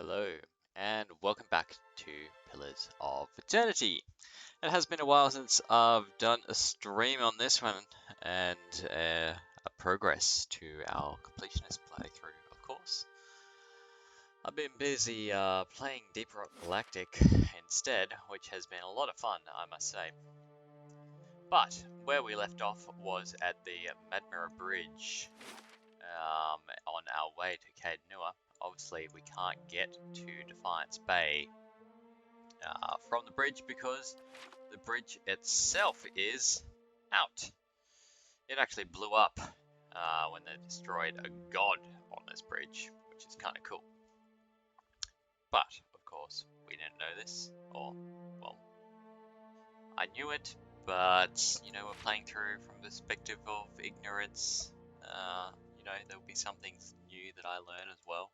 Hello, and welcome back to Pillars of Eternity. It has been a while since I've done a stream on this one, and a progress to our completionist playthrough, of course. I've been busy playing Deep Rock Galactic instead, which has been a lot of fun, I must say. But where we left off was at the Madmira Bridge on our way to Caed. Obviously, we can't get to Defiance Bay from the bridge because the bridge itself is out. It actually blew up when they destroyed a god on this bridge, which is kind of cool. But, of course, we didn't know this, or, well, I knew it, but, you know, we're playing through from the perspective of ignorance. You know, there'll be some things new that I learn as well.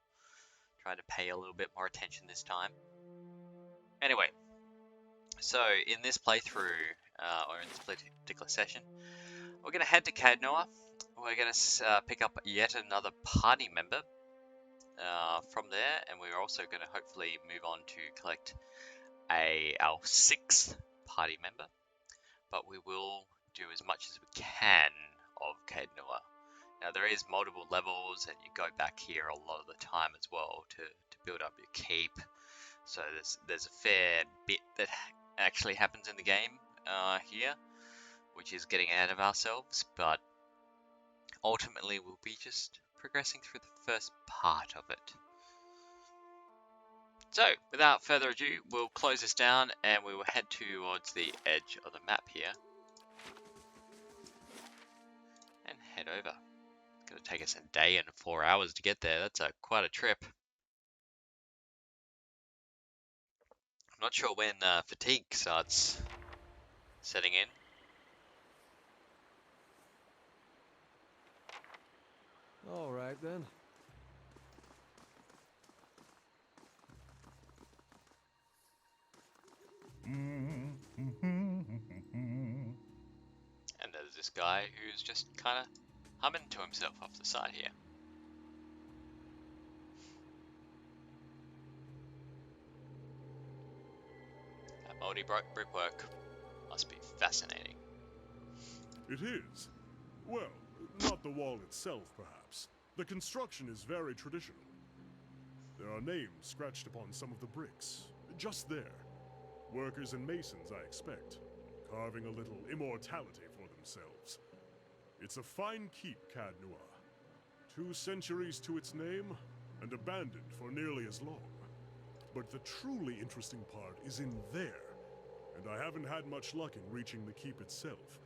Try to pay a little bit more attention this time. Anyway, so in this playthrough, or in this particular session, we're going to head to Caed. We're going to pick up yet another party member from there, and we're also going to hopefully move on to collect our 6th party member. But we will do as much as we can of Caed. Now there is multiple levels, and you go back here a lot of the time as well to build up your keep. So there's a fair bit that actually happens in the game here, which is getting ahead of ourselves, but ultimately we'll be just progressing through the first part of it. So without further ado, we'll close this down and we will head towards the edge of the map here and head over. It's going to take us a day and 4 hours to get there. That's quite a trip. I'm not sure when fatigue starts setting in. All right then. And there's this guy who's just kind of humming to himself off the side here. That moldy brickwork must be fascinating. It is. Well, not the wall itself, perhaps. The construction is very traditional. There are names scratched upon some of the bricks, just there. Workers and masons, I expect, carving a little immortality for themselves. It's a fine keep, Caed. 2 centuries to its name, and abandoned for nearly as long. But the truly interesting part is in there, and I haven't had much luck in reaching the keep itself.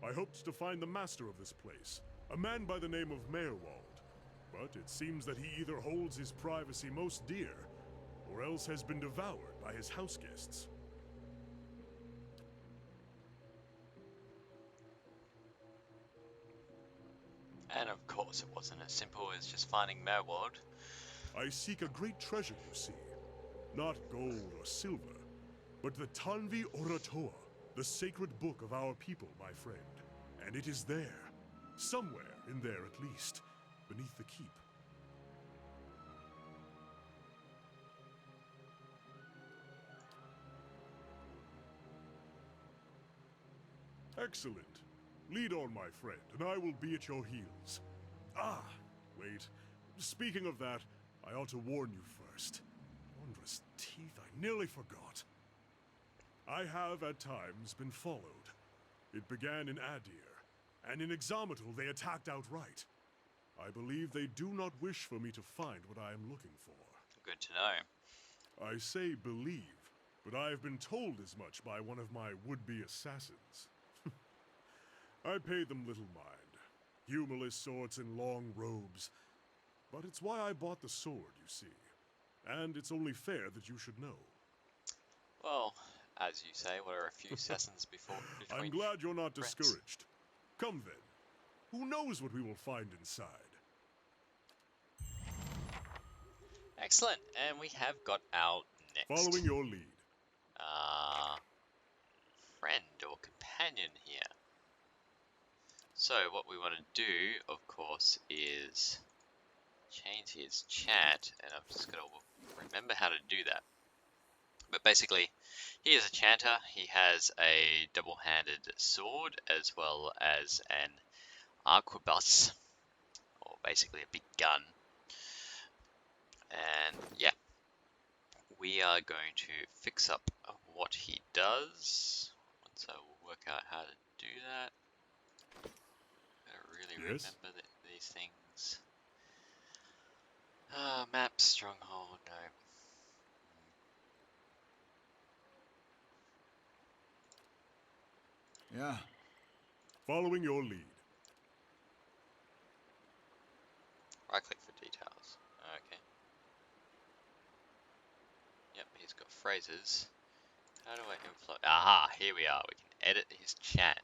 I hoped to find the master of this place, a man by the name of Merwald, but it seems that he either holds his privacy most dear, or else has been devoured by his house guests. And of course it wasn't as simple as just finding Merwald. I seek a great treasure, you see. Not gold or silver, but the Tanvi Oratoa, the sacred book of our people, my friend. And it is there, somewhere in there at least, beneath the keep. Excellent. Lead on, my friend, and I will be at your heels. Ah, wait. Speaking of that, I ought to warn you first. Wondrous teeth, I nearly forgot. I have, at times, been followed. It began in Adir, and in Exometal they attacked outright. I believe they do not wish for me to find what I am looking for. Good to know. I say believe, but I have been told as much by one of my would-be assassins. I paid them little mind. Humorless sorts in long robes. But it's why I bought the sword, you see. And it's only fair that you should know. Well, as you say, what are a few assassins between I'm glad you're not friends? discouraged. Come then. Who knows what we will find inside? Excellent, and we have got our next Following your lead. friend or companion here. So what we want to do, of course, is change his chat, and I've just got to remember how to do that. But basically, he is a chanter. He has a double-handed sword as well as an arquebus, or basically a big gun. And yeah, we are going to fix up what he does. Once I will work out how to do that. I really remember these things. Map, stronghold, no. Yeah. Following your lead. Right click for details. Okay. Yep, he's got phrases. How do I inflow? Aha, here we are. We can edit his chat.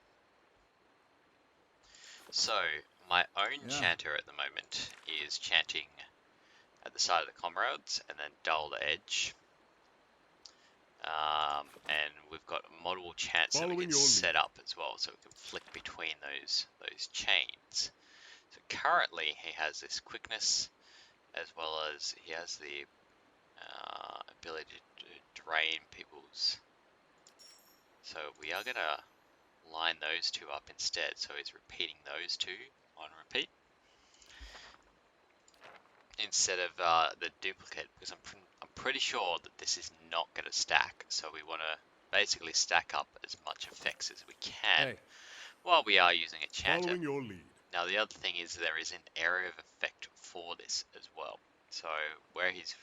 So, my own chanter at the moment is chanting at the side of the comrades and then dull edge. And we've got multiple chants that we can set up as well, so we can flick between those chains. So currently he has this quickness, as well as he has the ability to drain people's. So we are gonna line those two up instead. So he's repeating those two on repeat instead of the duplicate, because I'm pretty sure that this is not going to stack. So we want to basically stack up as much effects as we can while we are using a chanter. Following your lead. Now the other thing is there is an area of effect for this as well. So where he's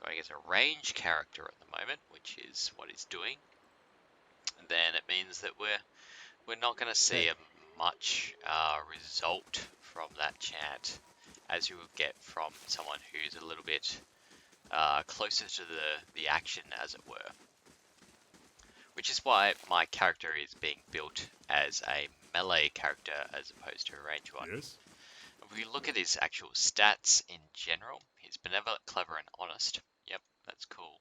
going as a range character at the moment, which is what he's doing, then it means that we're not going to see a much result from that chant as you would get from someone who's a little bit closer to the action, as it were. Which is why my character is being built as a melee character as opposed to a range one. Yes. If we look at his actual stats in general, he's benevolent, clever, and honest. Yep, that's cool.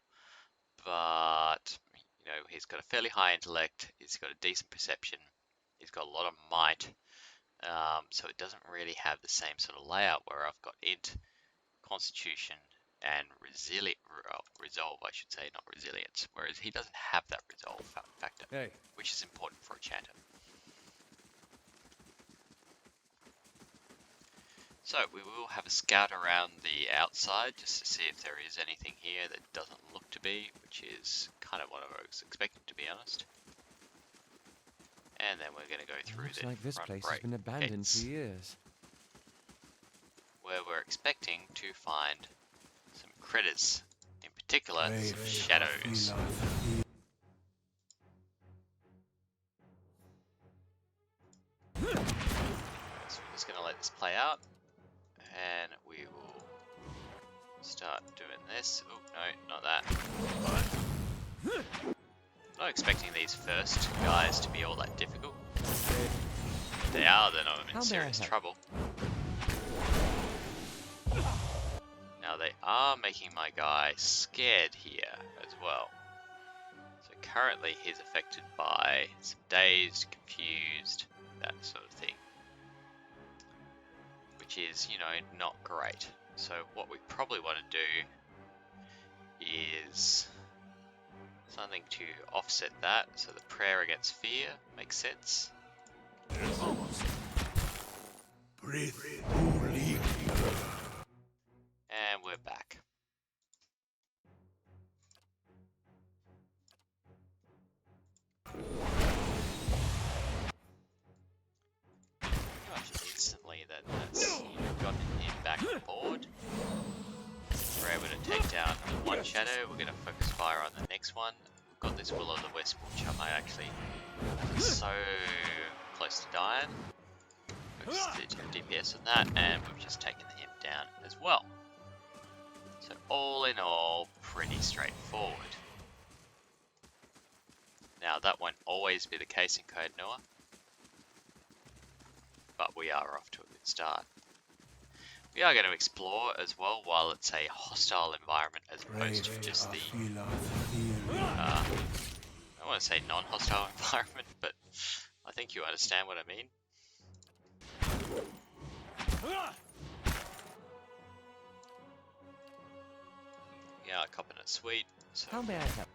But, you know, he's got a fairly high intellect, he's got a decent perception, he's got a lot of might. So it doesn't really have the same sort of layout where I've got int, constitution, and resolve, I should say, not resilience. Whereas he doesn't have that resolve factor, which is important for a chanter. So we will have a scout around the outside just to see if there is anything here that doesn't look to be, which is kind of what I was expecting, to be honest. And then we're going to go through Looks like this place has been abandoned for years. Where we're expecting to find some critters, in particular some shadows. So we're just going to let this play out, and we will start doing this. Oh no, not that. Not expecting these first guys to be all that difficult. If they are, then I'm in serious trouble. Now they are making my guy scared here as well. So currently he's affected by some dazed, confused, that sort of thing. Which is, you know, not great. So what we probably want to do is something to offset that, so the prayer against fear makes sense. Breathe. And we're back. Pretty much instantly that's gotten him back on board. We're able to take down one shadow. We're going to focus fire on the next one. We've got this Will of the Wisp, which I might actually so close to dying. Focus the DPS on that, and we've just taken him down as well. So all in all, pretty straightforward. Now that won't always be the case in Caed, but we are off to a good start. We are going to explore as well while it's a hostile environment as opposed to just the, I don't want to say non-hostile environment, but I think you understand what I mean. Sweet. So How may I help?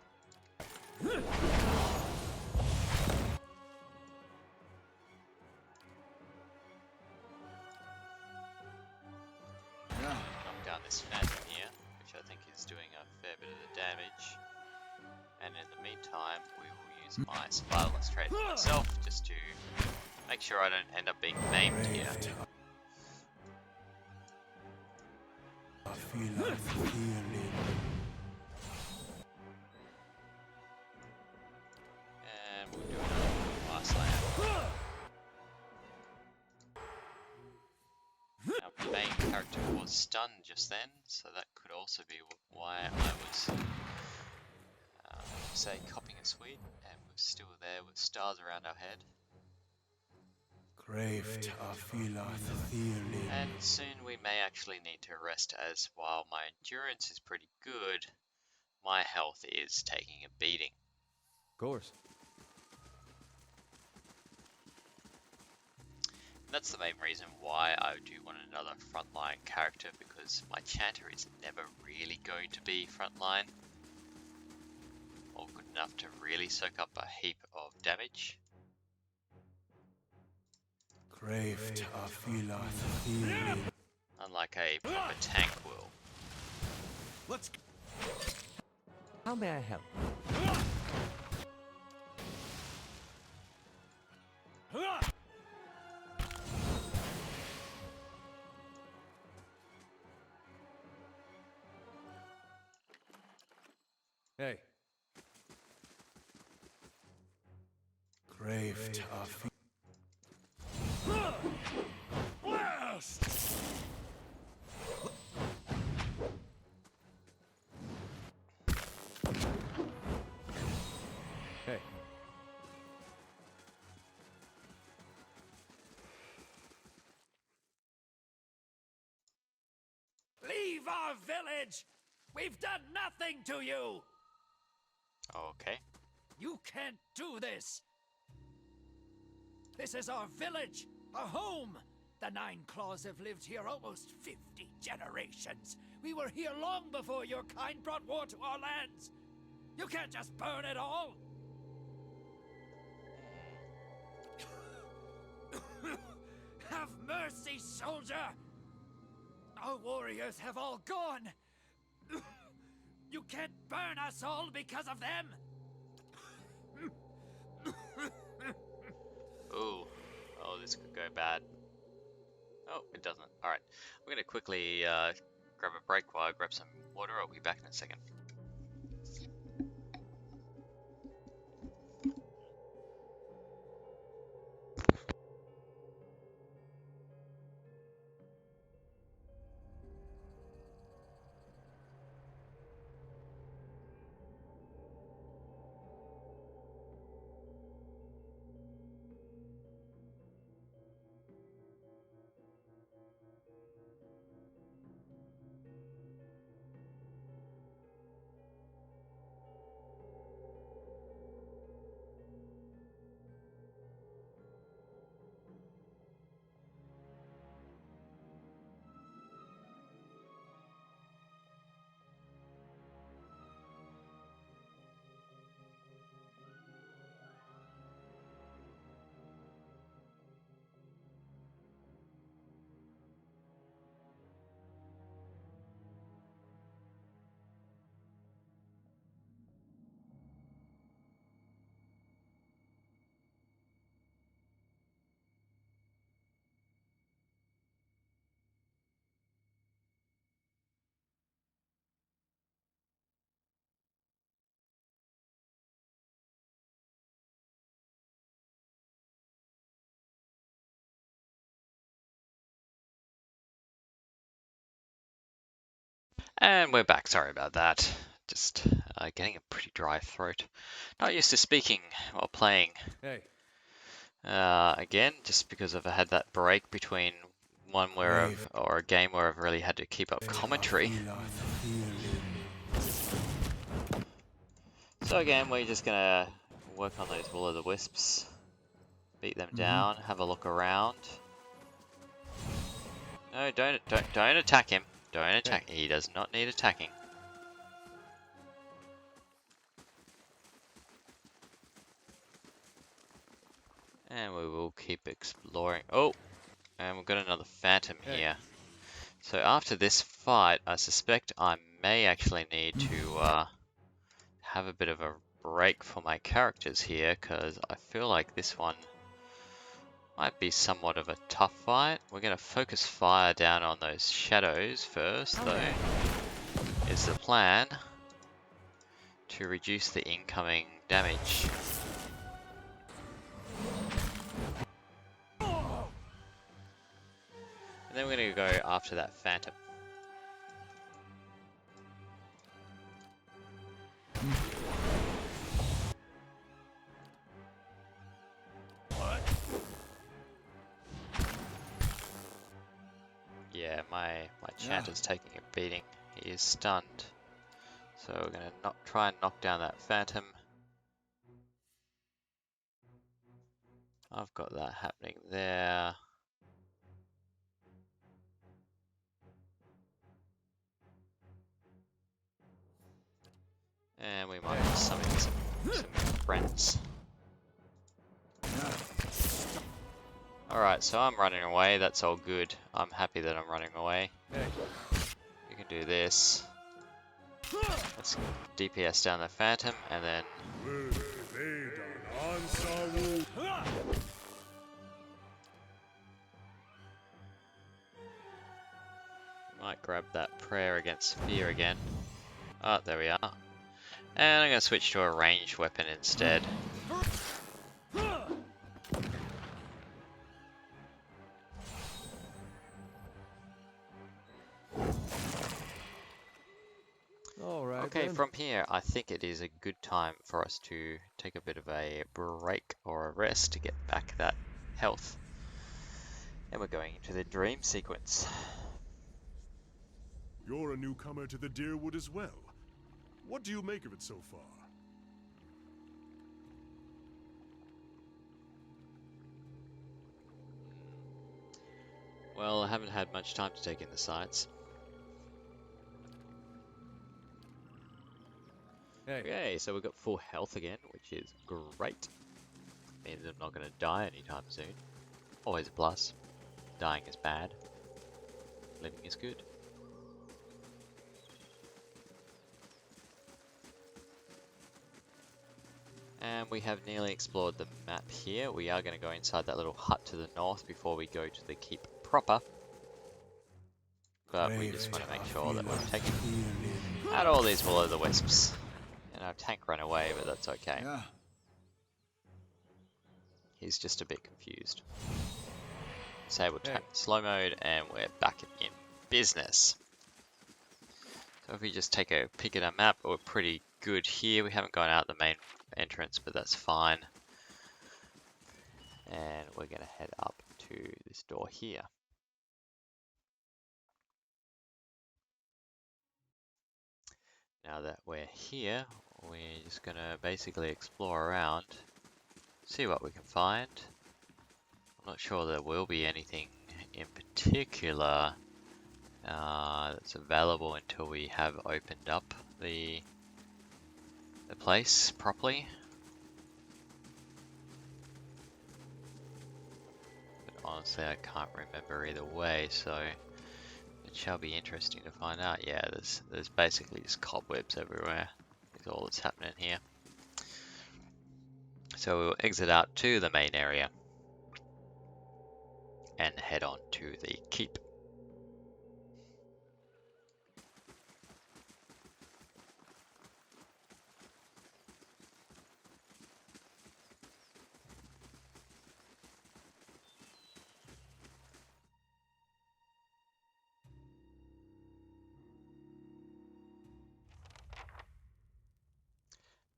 knock down this phantom here, which I think is doing a fair bit of the damage. And in the meantime, we will use my survivalist trait for myself, just to make sure I don't end up being maimed here. I feel like feeling. And we'll do another last layer. Our main character was stunned just then, so that could also be why I was, say, copying a sweet, and we're still there with stars around our head. Craved, I feel like feeling. And soon we may actually need to rest, as while my endurance is pretty good, my health is taking a beating. Of course. That's the main reason why I do want another frontline character, because my chanter is never really going to be frontline, or good enough to really soak up a heap of damage. Craved, I feel like feeling. Unlike a proper tank will. Let's How may I help? Hey. Craved, I feel. blast! Hey. Leave our village! We've done nothing to you! Okay. You can't do this! This is our village, our home! The Nine Claws have lived here almost 50 generations. We were here long before your kind brought war to our lands. You can't just burn it all! Have mercy, soldier! Our warriors have all gone! You can't burn us all because of them! Ooh. Oh, this could go bad. Oh, it doesn't. Alright. I'm going to quickly grab a break while I grab some water. I'll be back in a second. And we're back. Sorry about that. Just getting a pretty dry throat. Not used to speaking while playing. Hey. Again, just because I've had that break between one where or a game where I've really had to keep up commentary. So again, we're just gonna work on those will-o'-the-wisps, beat them down, have a look around. No, don't attack him. Don't attack. He does not need attacking. And we will keep exploring. Oh, and we've got another phantom here. So after this fight, I suspect I may actually need to have a bit of a break for my characters here, because I feel like this one might be somewhat of a tough fight. We're going to focus fire down on those shadows first, though, is the plan, to reduce the incoming damage. And then we're going to go after that phantom. Yeah, my chanter's taking a beating. He is stunned. So we're going to try and knock down that phantom. I've got that happening there. And we might be summoning some friends. Alright, so I'm running away. That's all good. I'm happy that I'm running away. You can do this. Let's DPS down the phantom, and then might grab that prayer against fear again. Oh, there we are. And I'm going to switch to a ranged weapon instead. Okay, from here, I think it is a good time for us to take a bit of a break or a rest to get back that health. And we're going into the dream sequence. You're a newcomer to the Deerwood as well. What do you make of it so far? Well, I haven't had much time to take in the sights. Okay, so we've got full health again, which is great. Means I'm not going to die anytime soon. Always a plus. Dying is bad. Living is good. And we have nearly explored the map here. We are going to go inside that little hut to the north before we go to the keep proper. But we just want to make sure that we're taking out all these will-o'-the-wisps. And our tank ran away, but that's okay. He's just a bit confused. Disable tank slow mode, and we're back in business. So if we just take a peek at our map, we're pretty good here. We haven't gone out the main entrance, but that's fine. And we're going to head up to this door here. Now that we're here, we're just going to basically explore around, see what we can find. I'm not sure there will be anything in particular that's available until we have opened up the place properly. But honestly, I can't remember either way, so it shall be interesting to find out. Yeah, there's basically just cobwebs everywhere. Is all that's happening here. So we'll exit out to the main area and head on to the keep.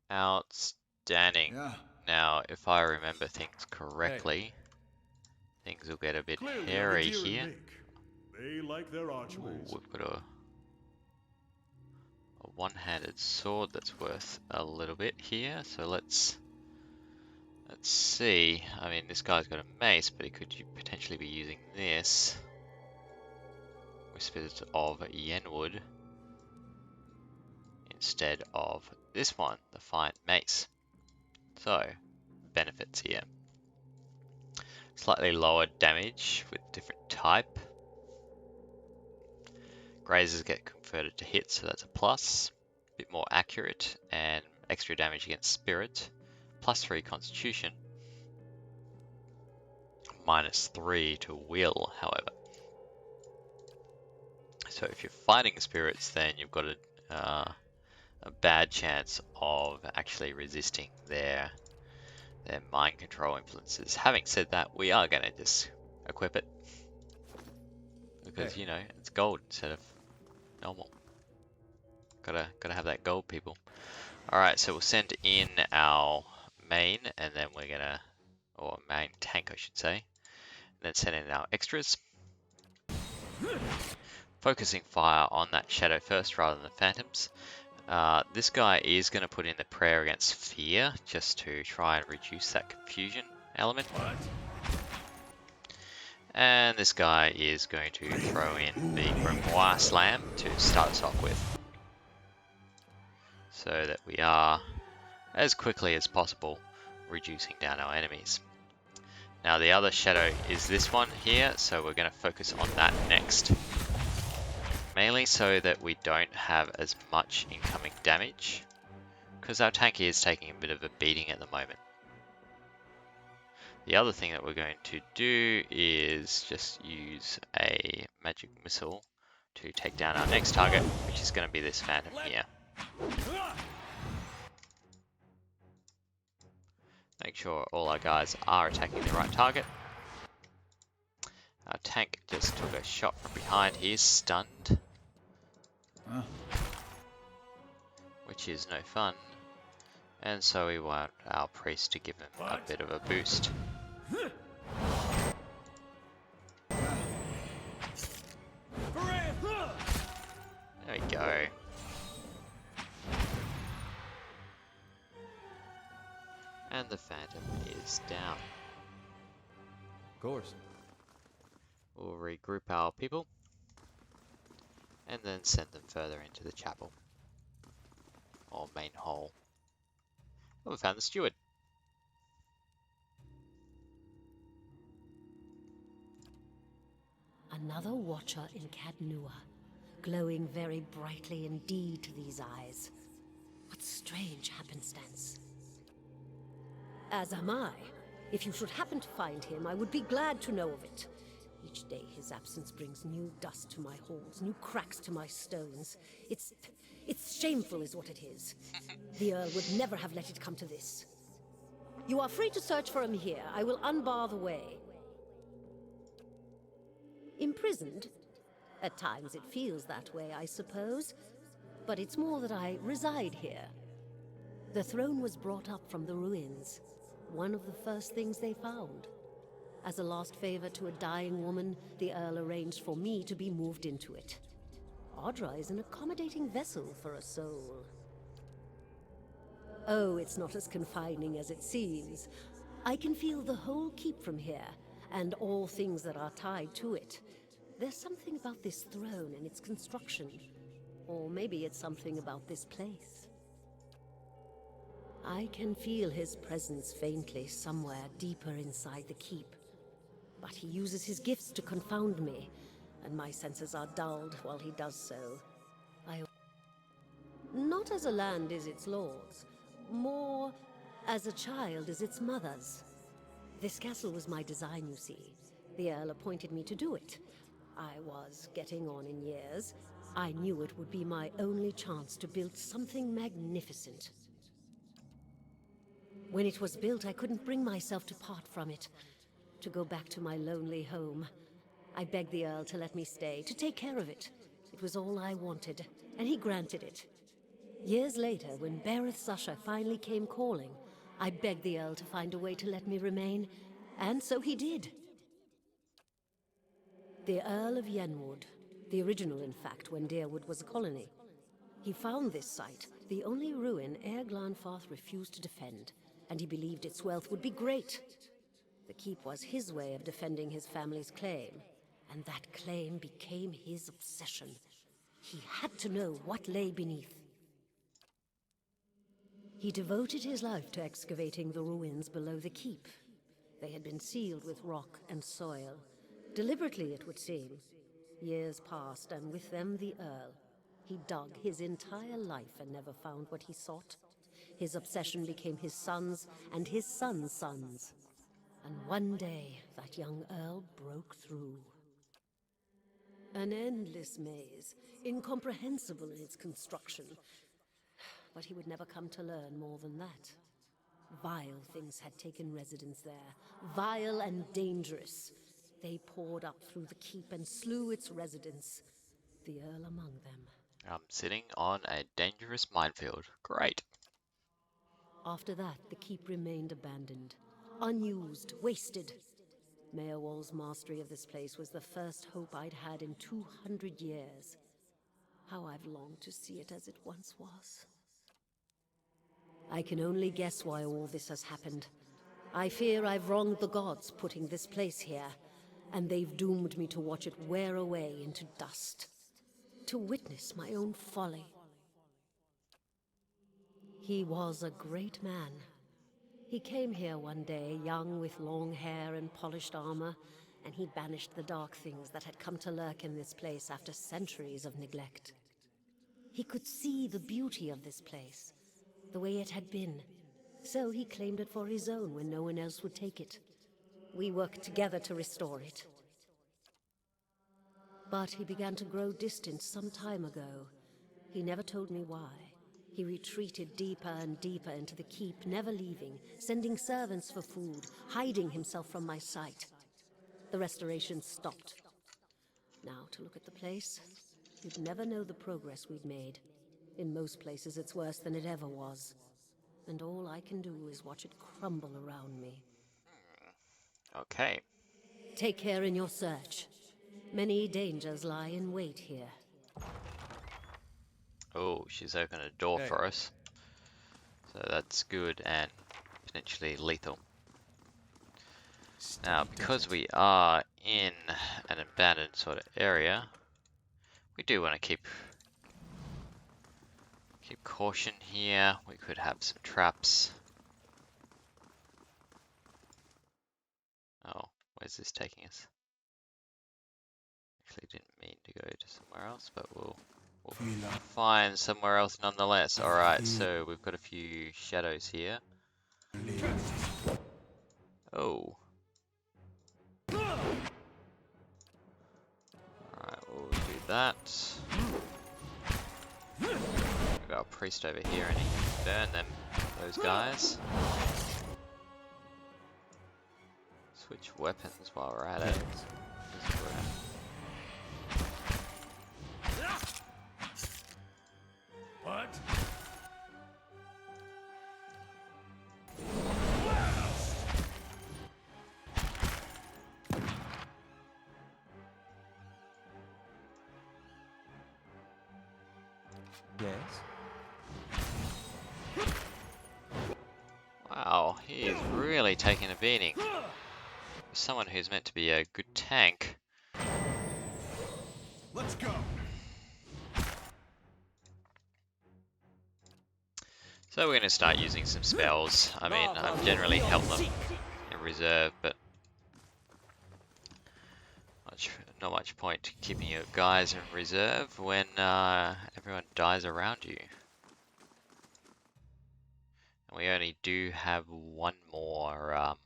Outstanding. Now, if I remember things correctly, things will get a bit hairy here. They like their Ooh, we've got a one-handed sword that's worth a little bit here. So let's see. I mean, this guy's got a mace, but he could potentially be using this. Whispers of Jenwood instead of this one, the fine mace. So, benefits here. Slightly lower damage with different type. Grazers get converted to hit, so that's a plus. A bit more accurate and extra damage against spirit. +3 constitution. -3 to will, however. So if you're fighting spirits, then you've got a bad chance of actually resisting their mind control influences. Having said that, we are going to just equip it. Because, you know, it's gold instead of normal. Gotta have that gold, people. Alright, so we'll send in our main, and then we're gonna, or main tank I should say, and then send in our extras. Focusing fire on that shadow first rather than the phantoms. This guy is going to put in the prayer against fear, just to try and reduce that confusion element. And this guy is going to throw in the Grimoire Slam to start us off with. So that we are, as quickly as possible, reducing down our enemies. Now the other shadow is this one here, so we're going to focus on that next. Mainly so that we don't have as much incoming damage, because our tank is taking a bit of a beating at the moment. The other thing that we're going to do is just use a magic missile to take down our next target, which is going to be this phantom here. Make sure all our guys are attacking the right target. Our tank just took a shot from behind. He is stunned, which is no fun. And so we want our priest to give him a bit of a boost. There we go. And the phantom is down. Of course. We'll regroup our people and then send them further into the chapel or main hall. Oh, we found the steward. Another watcher in Caed, glowing very brightly indeed to these eyes. What strange happenstance. As am I. If you should happen to find him, I would be glad to know of it. Each day his absence brings new dust to my halls, new cracks to my stones. It's shameful is what it is. The Earl would never have let it come to this. You are free to search for him here. I will unbar the way. Imprisoned? At times it feels that way, I suppose. But it's more that I reside here. The throne was brought up from the ruins. One of the first things they found. As a last favor to a dying woman, the Earl arranged for me to be moved into it. Audra is an accommodating vessel for a soul. Oh, it's not as confining as it seems. I can feel the whole keep from here, and all things that are tied to it. There's something about this throne and its construction. Or maybe it's something about this place. I can feel his presence faintly somewhere deeper inside the keep. But he uses his gifts to confound me, and my senses are dulled while he does so. Not as a land is its lord's, more as a child is its mother's. This castle was my design, you see. The Earl appointed me to do it. I was getting on in years. I knew it would be my only chance to build something magnificent. When it was built, I couldn't bring myself to part from it, to go back to my lonely home. I begged the Earl to let me stay, to take care of it. It was all I wanted, and he granted it. Years later, when Bereth's usher finally came calling, I begged the Earl to find a way to let me remain, and so he did. The Earl of Jenwood, the original, in fact, when Deerwood was a colony. He found this site, the only ruin Ere Glanfarth refused to defend, and he believed its wealth would be great. The keep was his way of defending his family's claim, and that claim became his obsession. He had to know what lay beneath. He devoted his life to excavating the ruins below the keep. They had been sealed with rock and soil. Deliberately, it would seem. Years passed, and with them the Earl. He dug his entire life and never found what he sought. His obsession became his sons and his sons' sons. And one day, that young Earl broke through. An endless maze, incomprehensible in its construction. But he would never come to learn more than that. Vile things had taken residence there, vile and dangerous. They poured up through the keep and slew its residents, the Earl among them. I'm sitting on a dangerous minefield. Great. After that, the keep remained abandoned, unused, wasted. Mayor Wall's mastery of this place was the first hope I'd had in 200 years. How I've longed to see it as it once was. I can only guess why all this has happened. I fear I've wronged the gods putting this place here, and they've doomed me to watch it wear away into dust. To witness my own folly. He was a great man. He came here one day, young with long hair and polished armor, and he banished the dark things that had come to lurk in this place after centuries of neglect. He could see the beauty of this place, the way it had been, so he claimed it for his own when no one else would take it. We worked together to restore it. But he began to grow distant some time ago. He never told me why. He retreated deeper and deeper into the keep, never leaving, sending servants for food, hiding himself from my sight. The restoration stopped. Now, to look at the place, you'd never know the progress we'd made. In most places, it's worse than it ever was. And all I can do is watch it crumble around me. Okay. Take care in your search. Many dangers lie in wait here. Oh, she's opened a door for us. So that's good and potentially lethal. Now, because we are in an abandoned sort of area, we do want to keep caution here. We could have some traps. Oh, where's this taking us? Actually didn't mean to go to somewhere else, but we'll find somewhere else nonetheless. Alright, so we've got a few shadows here. Oh. Alright, we'll do that. We've got a priest over here and he can burn them, those guys. Switch weapons while we're at it. What? Yes. Wow, he is really taking a beating. For someone who's meant to be a good tank. Let's go. So we're going to start using some spells. I mean, I've generally held them in reserve, but not much point keeping your guys in reserve when everyone dies around you. And we only do have one more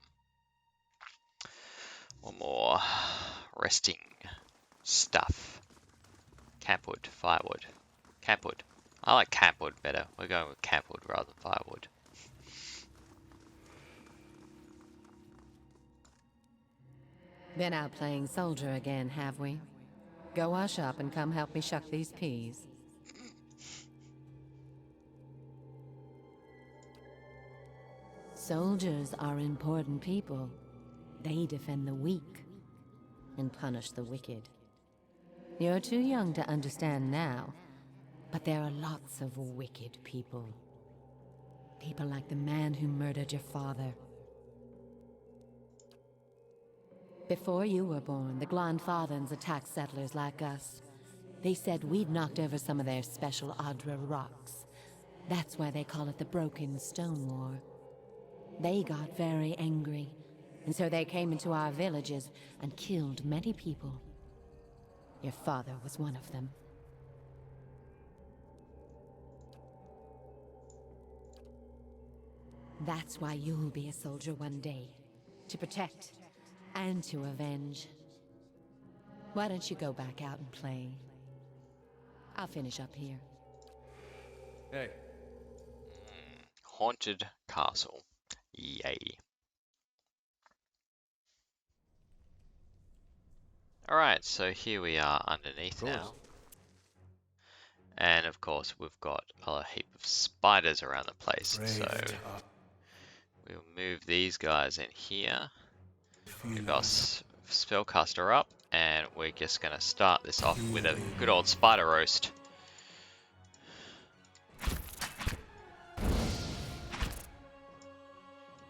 resting stuff. Campwood, firewood, campwood. I like campwood better. We're going with campwood rather than firewood. Been out playing soldier again, have we? Go wash up and come help me shuck these peas. Soldiers are important people. They defend the weak and punish the wicked. You're too young to understand now, but there are lots of wicked people. People like the man who murdered your father. Before you were born, the Glanfathans attacked settlers like us. They said we'd knocked over some of their special Adra rocks. That's why they call it the Broken Stone War. They got very angry and so they came into our villages and killed many people. Your father was one of them. That's why you'll be a soldier one day. To protect and to avenge. Why don't you go back out and play? I'll finish up here. Hey. Haunted Castle. Yay. Alright, so here we are underneath now. And of course we've got a heap of spiders around the place, so we'll move these guys in here. We've got spellcaster up, and we're just going to start this off with a good old spider roast.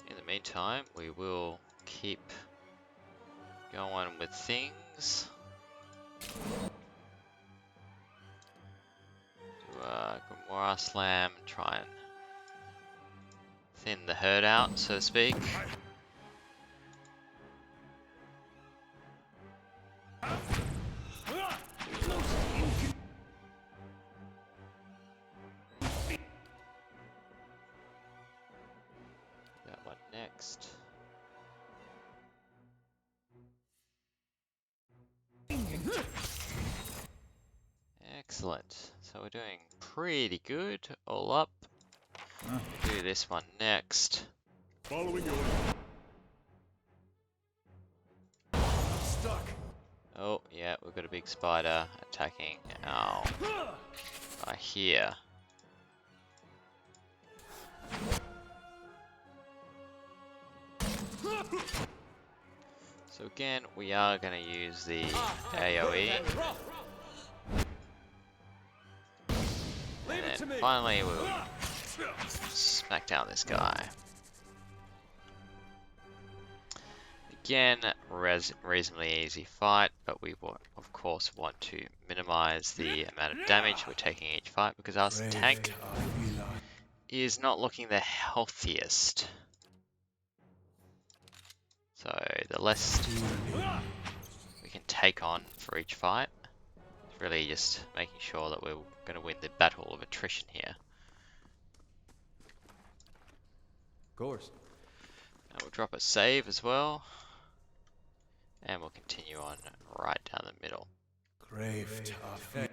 In the meantime, we will keep going with things. Do a Gamora Slam, try and thin the herd out, so to speak. That one next. Excellent. So we're doing pretty good all up. Do this one next. Following your stuck. Oh, yeah, we've got a big spider attacking our guy here. So again, we are going to use the AoE. And then finally we'll smack down this guy. Again, reasonably easy fight, but we will, of course, want to minimize the amount of damage we're taking each fight because our tank is not looking the healthiest. So the less we can take on for each fight, it's really just making sure that we're going to win the battle of attrition here. Of course. And we'll drop a save as well. And we'll continue on right down the middle. Craved of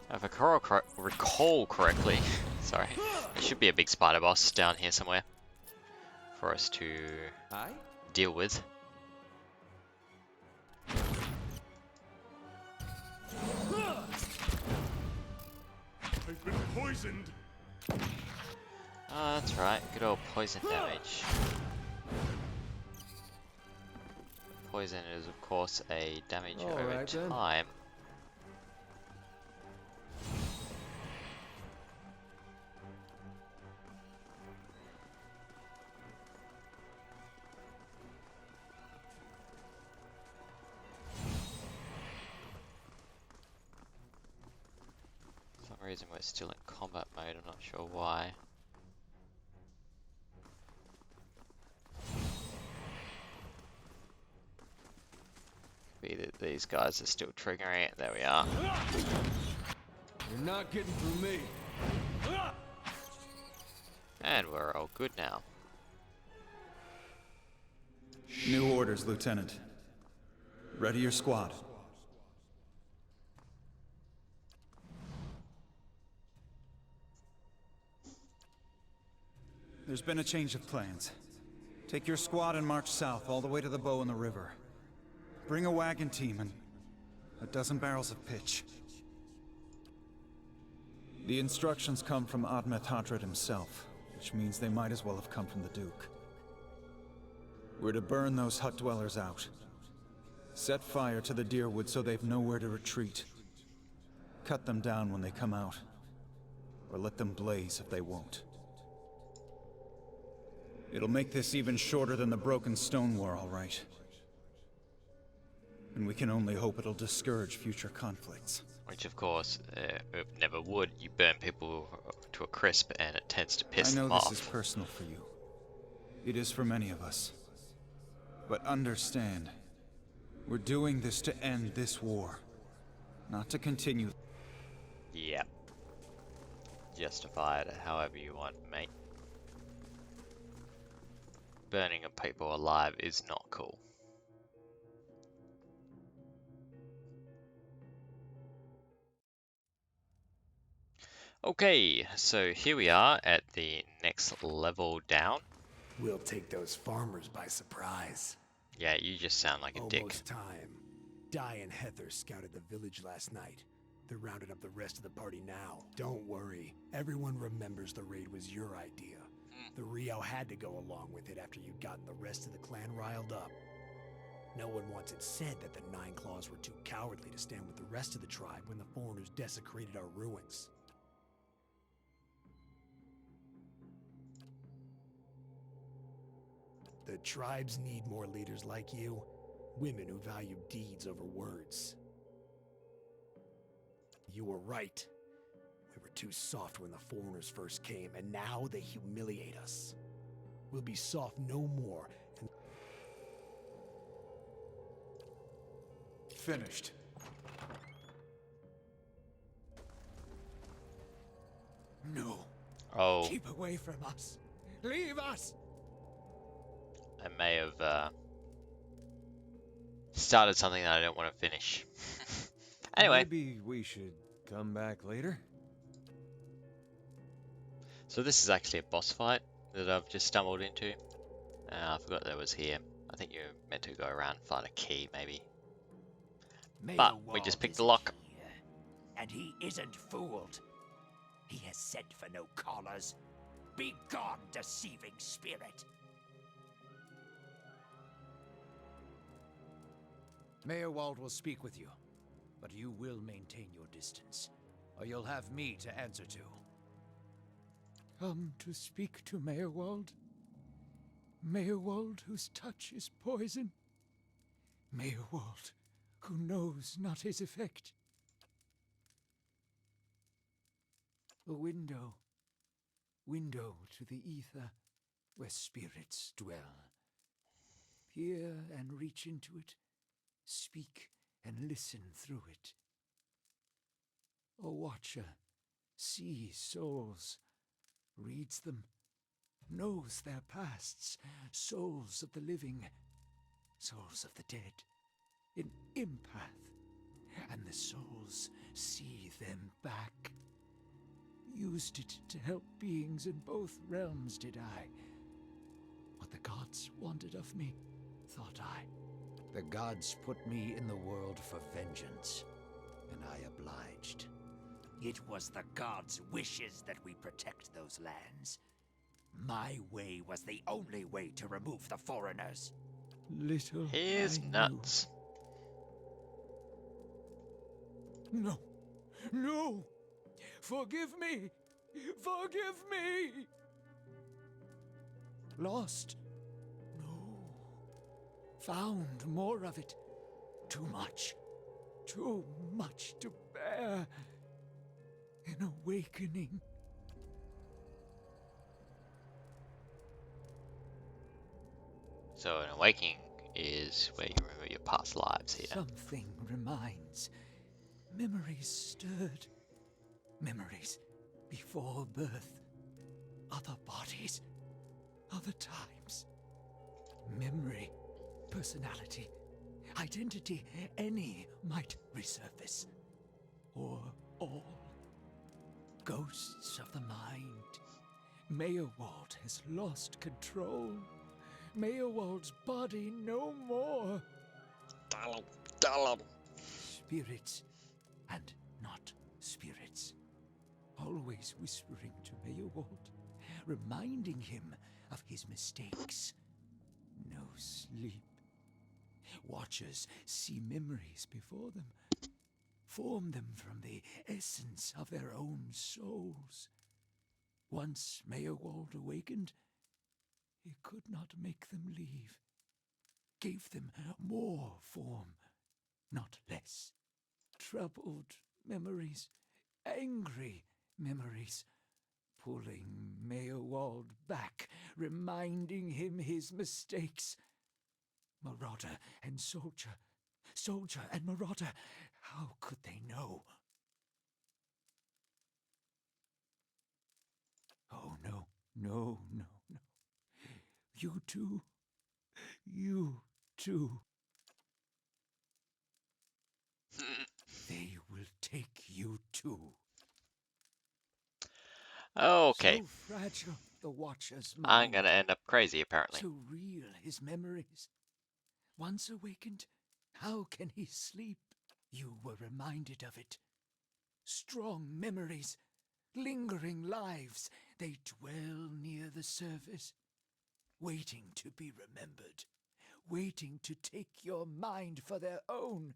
If I recall correctly, sorry, there should be a big spider boss down here somewhere for us to deal with. I've been poisoned. Oh, that's right, good old poison damage. Poison is, of course, a damage over time. For some reason we're still in combat mode, I'm not sure why. Be that these guys are still triggering it. There we are. You're not getting through me. And we're all good now. New orders, Lieutenant. Ready your squad. There's been a change of plans. Take your squad and march south all the way to the bow in the river. Bring a wagon team and a dozen barrels of pitch. The instructions come from Admeth Hadred himself, which means they might as well have come from the Duke. We're to burn those hut dwellers out. Set fire to the deerwood so they've nowhere to retreat. Cut them down when they come out. Or let them blaze if they won't. It'll make this even shorter than the broken stone war, all right. and we can only hope it'll discourage future conflicts. Which, of course, it never would. You burn people to a crisp and it tends to piss I know them this off. is personal for you. It is for many of us. But understand, we're doing this to end this war, not to continue. Yep. Justify it however you want, mate. Burning of people alive is not cool. Okay, so here we are at the next level down. We'll take those farmers by surprise. Yeah, you just sound like a dick. Almost time. Di and Heather scouted the village last night. They're rounding up the rest of the party now. Don't worry. Everyone remembers the raid was your idea. The Rio had to go along with it after you'd gotten the rest of the clan riled up. No one once had said that the Nine Claws were too cowardly to stand with the rest of the tribe when the foreigners desecrated our ruins. The tribes need more leaders like you. Women who value deeds over words. You were right. We were too soft when the foreigners first came, and now they humiliate us. We'll be soft no more. And Finished. no, Oh, keep away from us. Leave us. I may have started something that I don't want to finish. Anyway, Maybe we should come back later? so this is actually a boss fight that I've just stumbled into. I forgot that was here. I think you're meant to go around and find a key, maybe. But we just picked the lock. And he isn't fooled. He has sent for no callers. Be gone, deceiving spirit. Mayor Wald will speak with you, but you will maintain your distance, or you'll have me to answer to. Come to speak to Mayor Wald? Mayor Wald, whose touch is poison? Mayor Wald, who knows not his effect? A window to the ether, where spirits dwell. Peer and reach into it, speak and listen through it. A watcher sees souls, reads them, knows their pasts, souls of the living, souls of the dead, an empath, and the souls see them back. Used it to help beings in both realms, did I? What the gods wanted of me, thought I. The gods put me in the world for vengeance, and I obliged. It was the gods' wishes that we protect those lands. My way was the only way to remove the foreigners. Little He is I knew. nuts. No, no! Forgive me! Forgive me! Lost? No. Found more of it. Too much to bear. An awakening. So an awakening is where you remember your past lives here. Something reminds. Memories stirred. Memories before birth. Other bodies. Other times. Memory. Personality. Identity. Any might resurface. Or all. Ghosts of the mind. Mayorwald has lost control. Mayorwald's body no more. Spirits and not spirits. Always whispering to Mayorwald, reminding him of his mistakes. No sleep. Watchers see memories before them, form them from the essence of their own souls. Once Mayorwald awakened, he could not make them leave. Gave them more form, not less. Troubled memories, angry memories, pulling Mayorwald back, reminding him his mistakes. Marauder and soldier, soldier and marauder, how could they know? Oh, no, no, no, no. You too. You too. They will take you too. Okay, So fragile the Watcher's I'm mind. gonna end up crazy apparently. So real his memories. Once awakened, how can he sleep? You were reminded of it. Strong memories, lingering lives, they dwell near the surface, waiting to be remembered, waiting to take your mind for their own.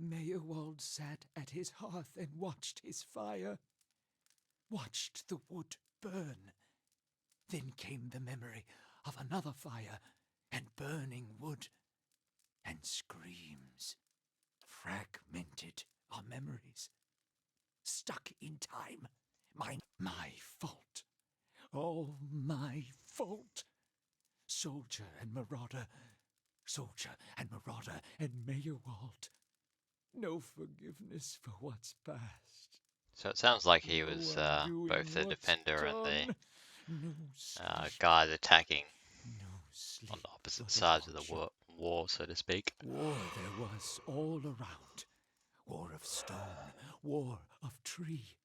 Mayorwald sat at his hearth and watched his fire, watched the wood burn. Then came the memory of another fire and burning wood, and screams. Fragmented our memories, stuck in time. My fault. All my fault. Soldier and marauder, soldier and marauder and Mayorwald. No forgiveness for what's past. So it sounds like he No was undoing both the what's defender and the gone. No sleep, guys attacking no sleep on the for opposite the sides of the Watcher. war, so to speak. War there was all around. War of stone, war of tree.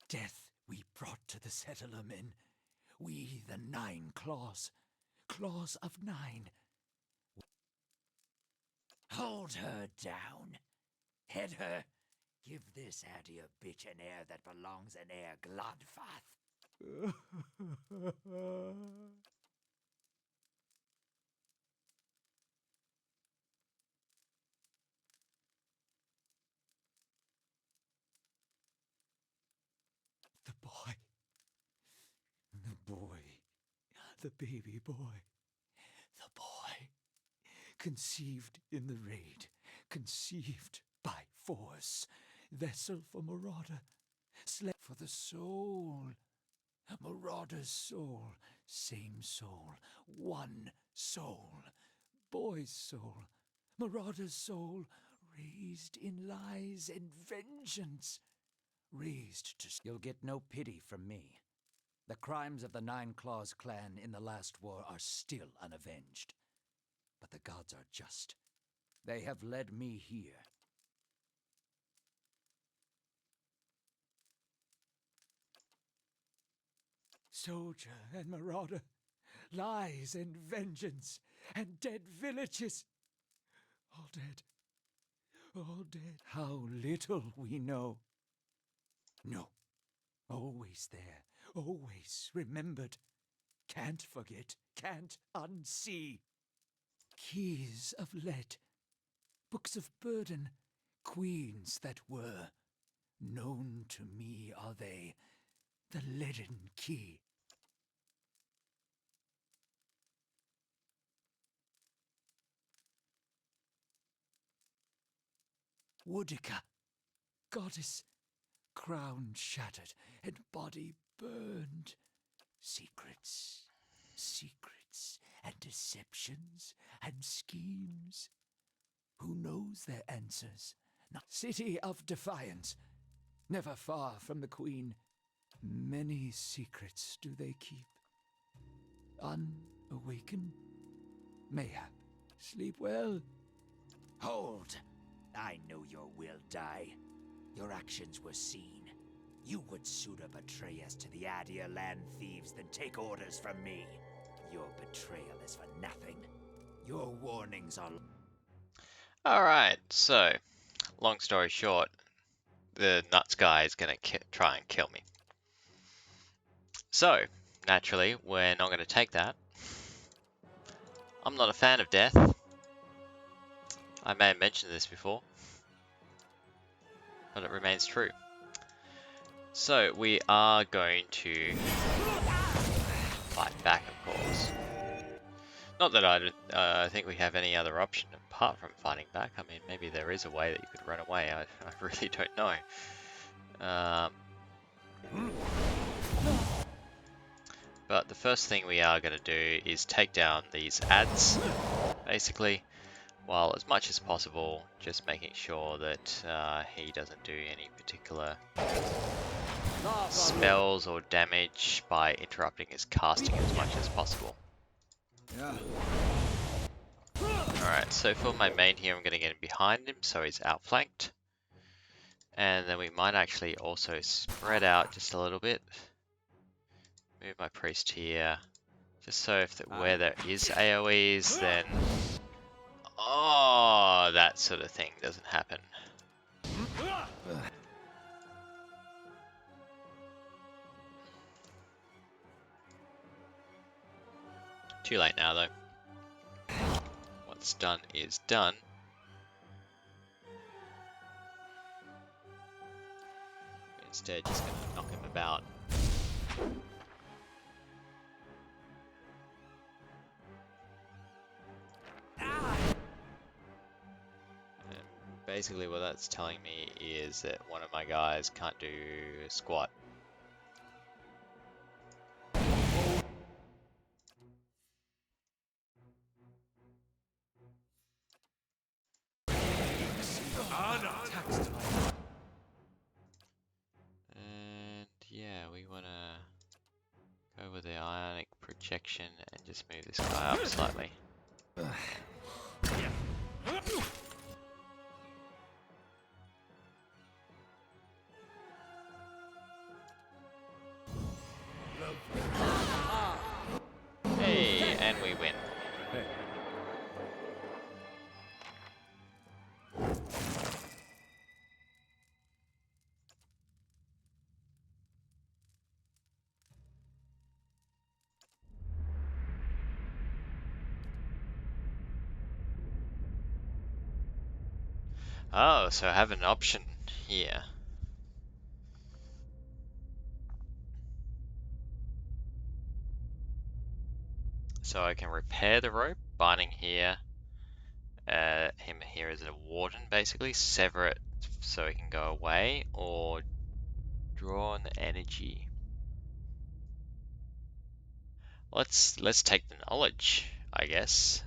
Death we brought to the settler men. We, the 9 claws. Claws of 9. Hold her down. Head her. Give this addy a bitch an air that belongs in air Glodfath. The boy. The boy. The baby boy. The boy. Conceived in the raid. Conceived by force. Vessel for marauder. Slave for the soul. Marauder's soul. Same soul. One soul. Boy's soul. Marauder's soul. Raised in lies and vengeance. Raised to... You'll get no pity from me. The crimes of the 9 Claws clan in the last war are still unavenged. But the gods are just. They have led me here. Soldier and marauder, lies and vengeance, and dead villages. All dead. All dead. How little we know. No. Always there. Always remembered. Can't forget. Can't unsee. Keys of lead. Books of burden. Queens that were. Known to me are they. The leaden key. Woodica, goddess, crown shattered and body burned. Secrets, secrets, and deceptions and schemes. Who knows their answers? Not city of defiance, never far from the queen. Many secrets do they keep. Unawakened, mayhap. Sleep well. Hold! I know your will die. Your actions were seen. You would sooner betray us to the Adir land thieves than take orders from me. Your betrayal is for nothing. Your warnings are... Alright, so, long story short, the nuts guy is gonna try and kill me. So, naturally, we're not gonna take that. I'm not a fan of death. I may have mentioned this before, but it remains true. So we are going to fight back, of Not that I think we have any other option apart from fighting back. I mean, maybe there is a way that you could run away. I really don't know. But the first thing we are going to do is take down these ads, basically, while as much as possible just making sure that he doesn't do any particular spells or damage by interrupting his casting as much as possible. Yeah. Alright, so for my main here, I'm going to get in behind him so he's outflanked. And then we might actually also spread out just a little bit. Move my priest here, just so if where there is AoEs, then that sort of thing doesn't happen. Too late now though. What's done is done. Instead, just gonna knock him about. Basically what that's telling me is that one of my guys can't do squat. And yeah, we want to go with the ionic projection and just move this guy up slightly. Hey, and we win. Oh, so I have an option here. So I can repair the rope, binding here, him here as a warden basically, sever it so it can go away, or draw on the energy. Let's take the knowledge, I guess.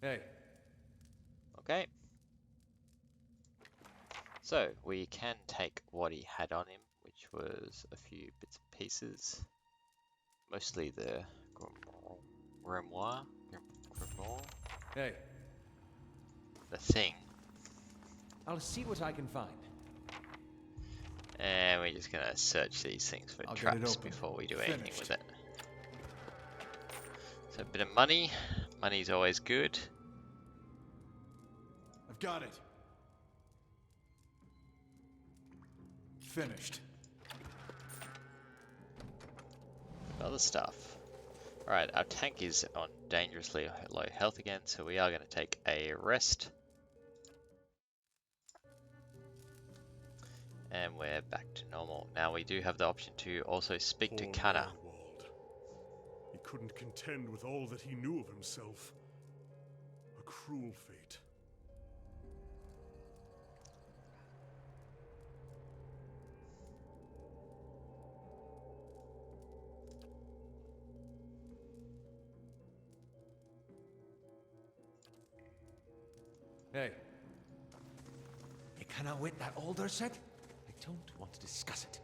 Hey. Okay. So we can take what he had on him, which was a few bits and pieces, mostly the grimoire, Hey. the thing, I'll see what I can find. and we're just gonna search these things for I'll get it traps open. before we do anything Finished. with it. So a bit of money. Money's always good. I've got it. Finished. Other stuff. Alright, our tank is on dangerously low health again, so we are going to take a rest. And we're back to normal. Now we do have the option to also speak to Poor Kana. Warwald. He couldn't contend with all that he knew of himself. A cruel fate. Hey. You cannot wait that older said? I don't want to discuss it.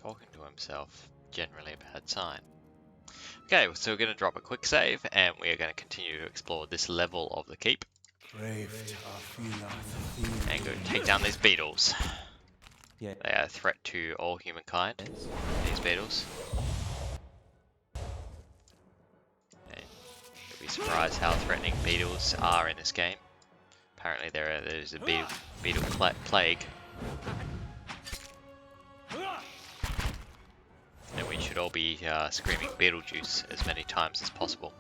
Talking to himself, generally a bad sign. Okay, so we're going to drop a quick save, and we are going to continue to explore this level of the keep. And go take down these beetles. Yeah. They are a threat to all humankind, these beetles. surprised how threatening beetles are in this game. Apparently there's a beetle plague. And we should all be screaming Beetlejuice as many times as possible.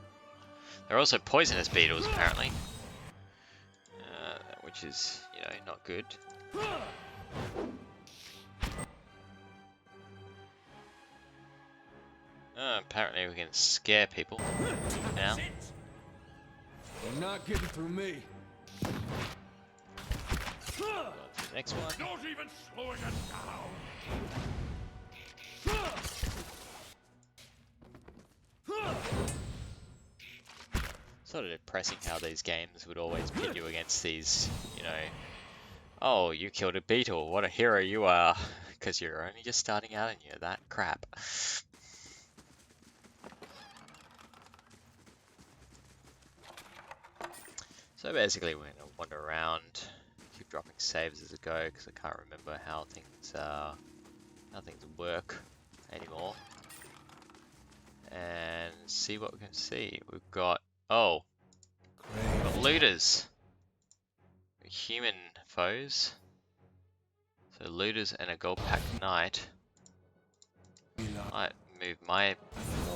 There are also poisonous beetles apparently, which is, you know, not good. Apparently we can scare people now. You're not getting through me. On to the next one. Not even slowing it down. Sort of depressing how these games would always pit you against these, you know, oh, you killed a beetle, what a hero you are, because you're only just starting out and you're that crap. So basically we're going to wander around, keep dropping saves as I go, because I can't remember how things work anymore. And see what we can see. We've got, oh, we've got looters. Human foes. So looters and a gold pack knight. Might move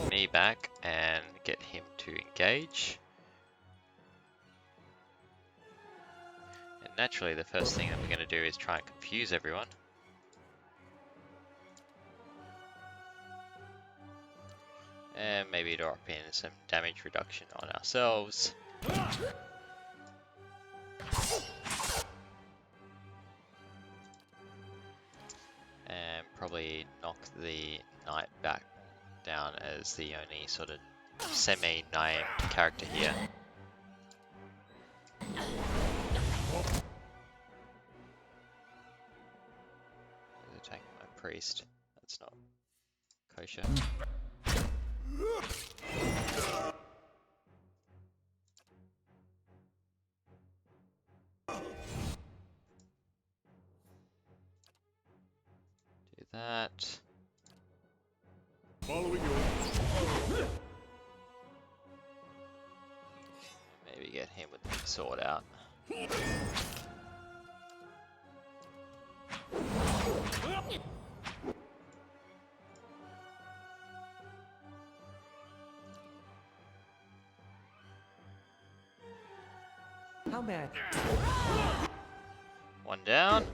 me back and get him to engage. And naturally the first thing that we're going to do is try and confuse everyone. And maybe drop in some damage reduction on ourselves. And probably knock the knight back down as the only sort of semi-named character here. Attacking my priest. That's not kosher. Do that. Following your... Maybe get him with the sword out. How bad? One down.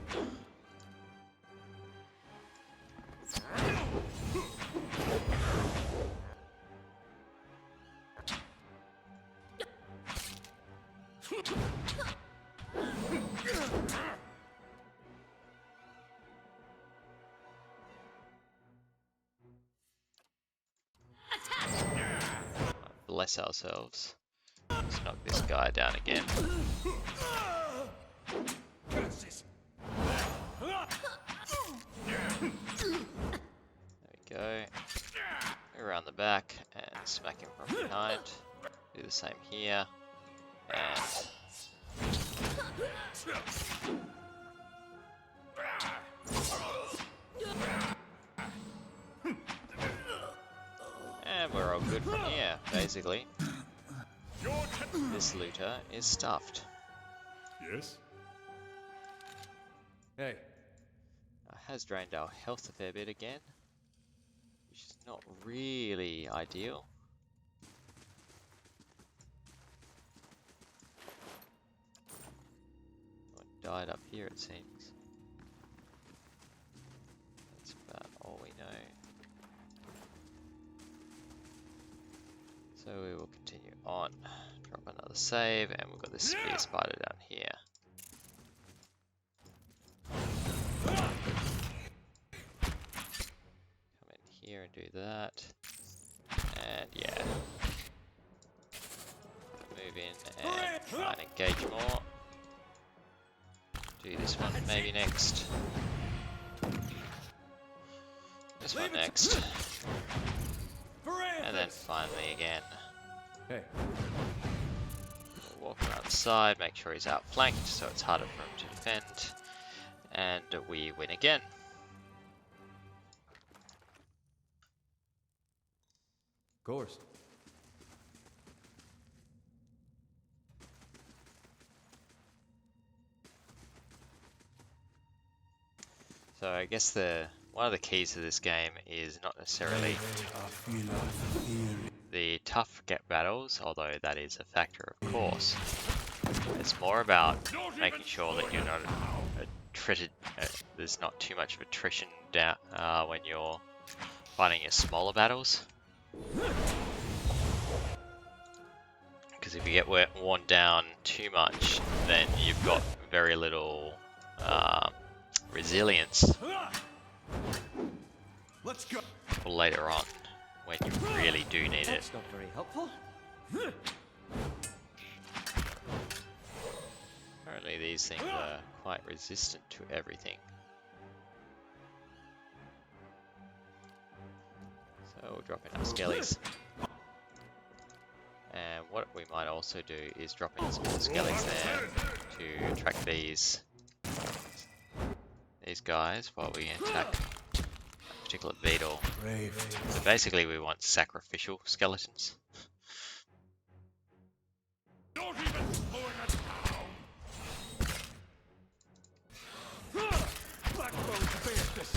Bless ourselves. Let's knock this guy down again. There we go. Around the back and smack him from behind. Do the same here. And we're all good from here, basically. This looter is stuffed. Yes? Hey. Has drained our health a fair bit again, which is not really ideal. One died up here, it seems. That's about all we know. So we will continue on. Drop another save, and we've got this spear spider down here. Come in here and do that. And yeah. Move in and try and engage more. Do this one maybe next. This one next. And then finally again. Hey. We'll walk around the side, make sure he's outflanked so it's harder for him to defend. And we win again. Of course. So I guess one of the keys to this game is not necessarily the tough get battles, although that is a factor, of course. It's more about making sure that you're not there's not too much of attrition down when you're fighting your smaller battles. Because if you get worn down too much, then you've got very little resilience. Let's go. For later on, when you really do need it. That's not very helpful. Apparently these things are quite resistant to everything. So we'll drop in our skellies. And what we might also do is drop in some more skellies there to attract these guys while we attack a particular beetle. So basically we want sacrificial skeletons. Don't even slow it down. Backbones bear this.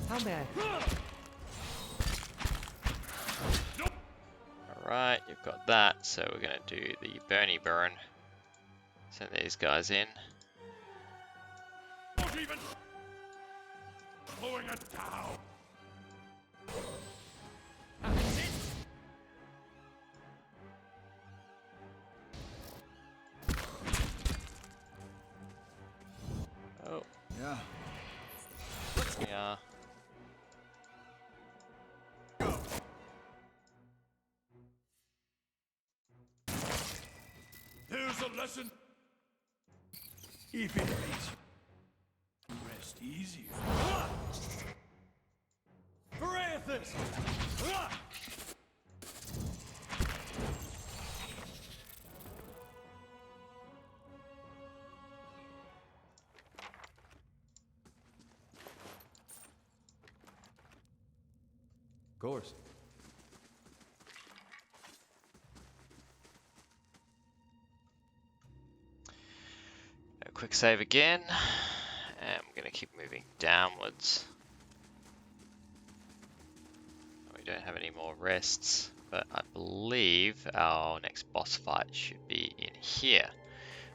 How bad? Alright, you've got that, so we're going to do the Bernie Burn. Send these guys in. Don't even slowing it down. Oh, Yeah. yeah. Here's a lesson. If it makes you rest easier. Parathis! Of course. A quick save again, and we're going to keep moving downwards. We don't have any more rests, but I believe our next boss fight should be in here,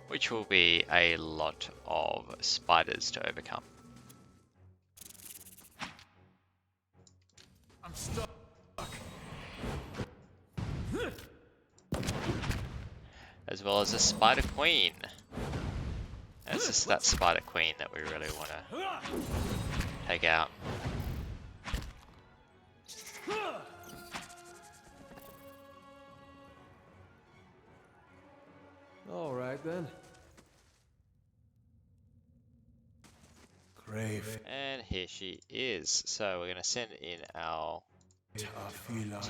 which will be a lot of spiders to overcome. I'm stuck. As well as a spider queen. It's just that spider queen that we really want to take out. All right then. Grave. And here she is. So we're going to send in our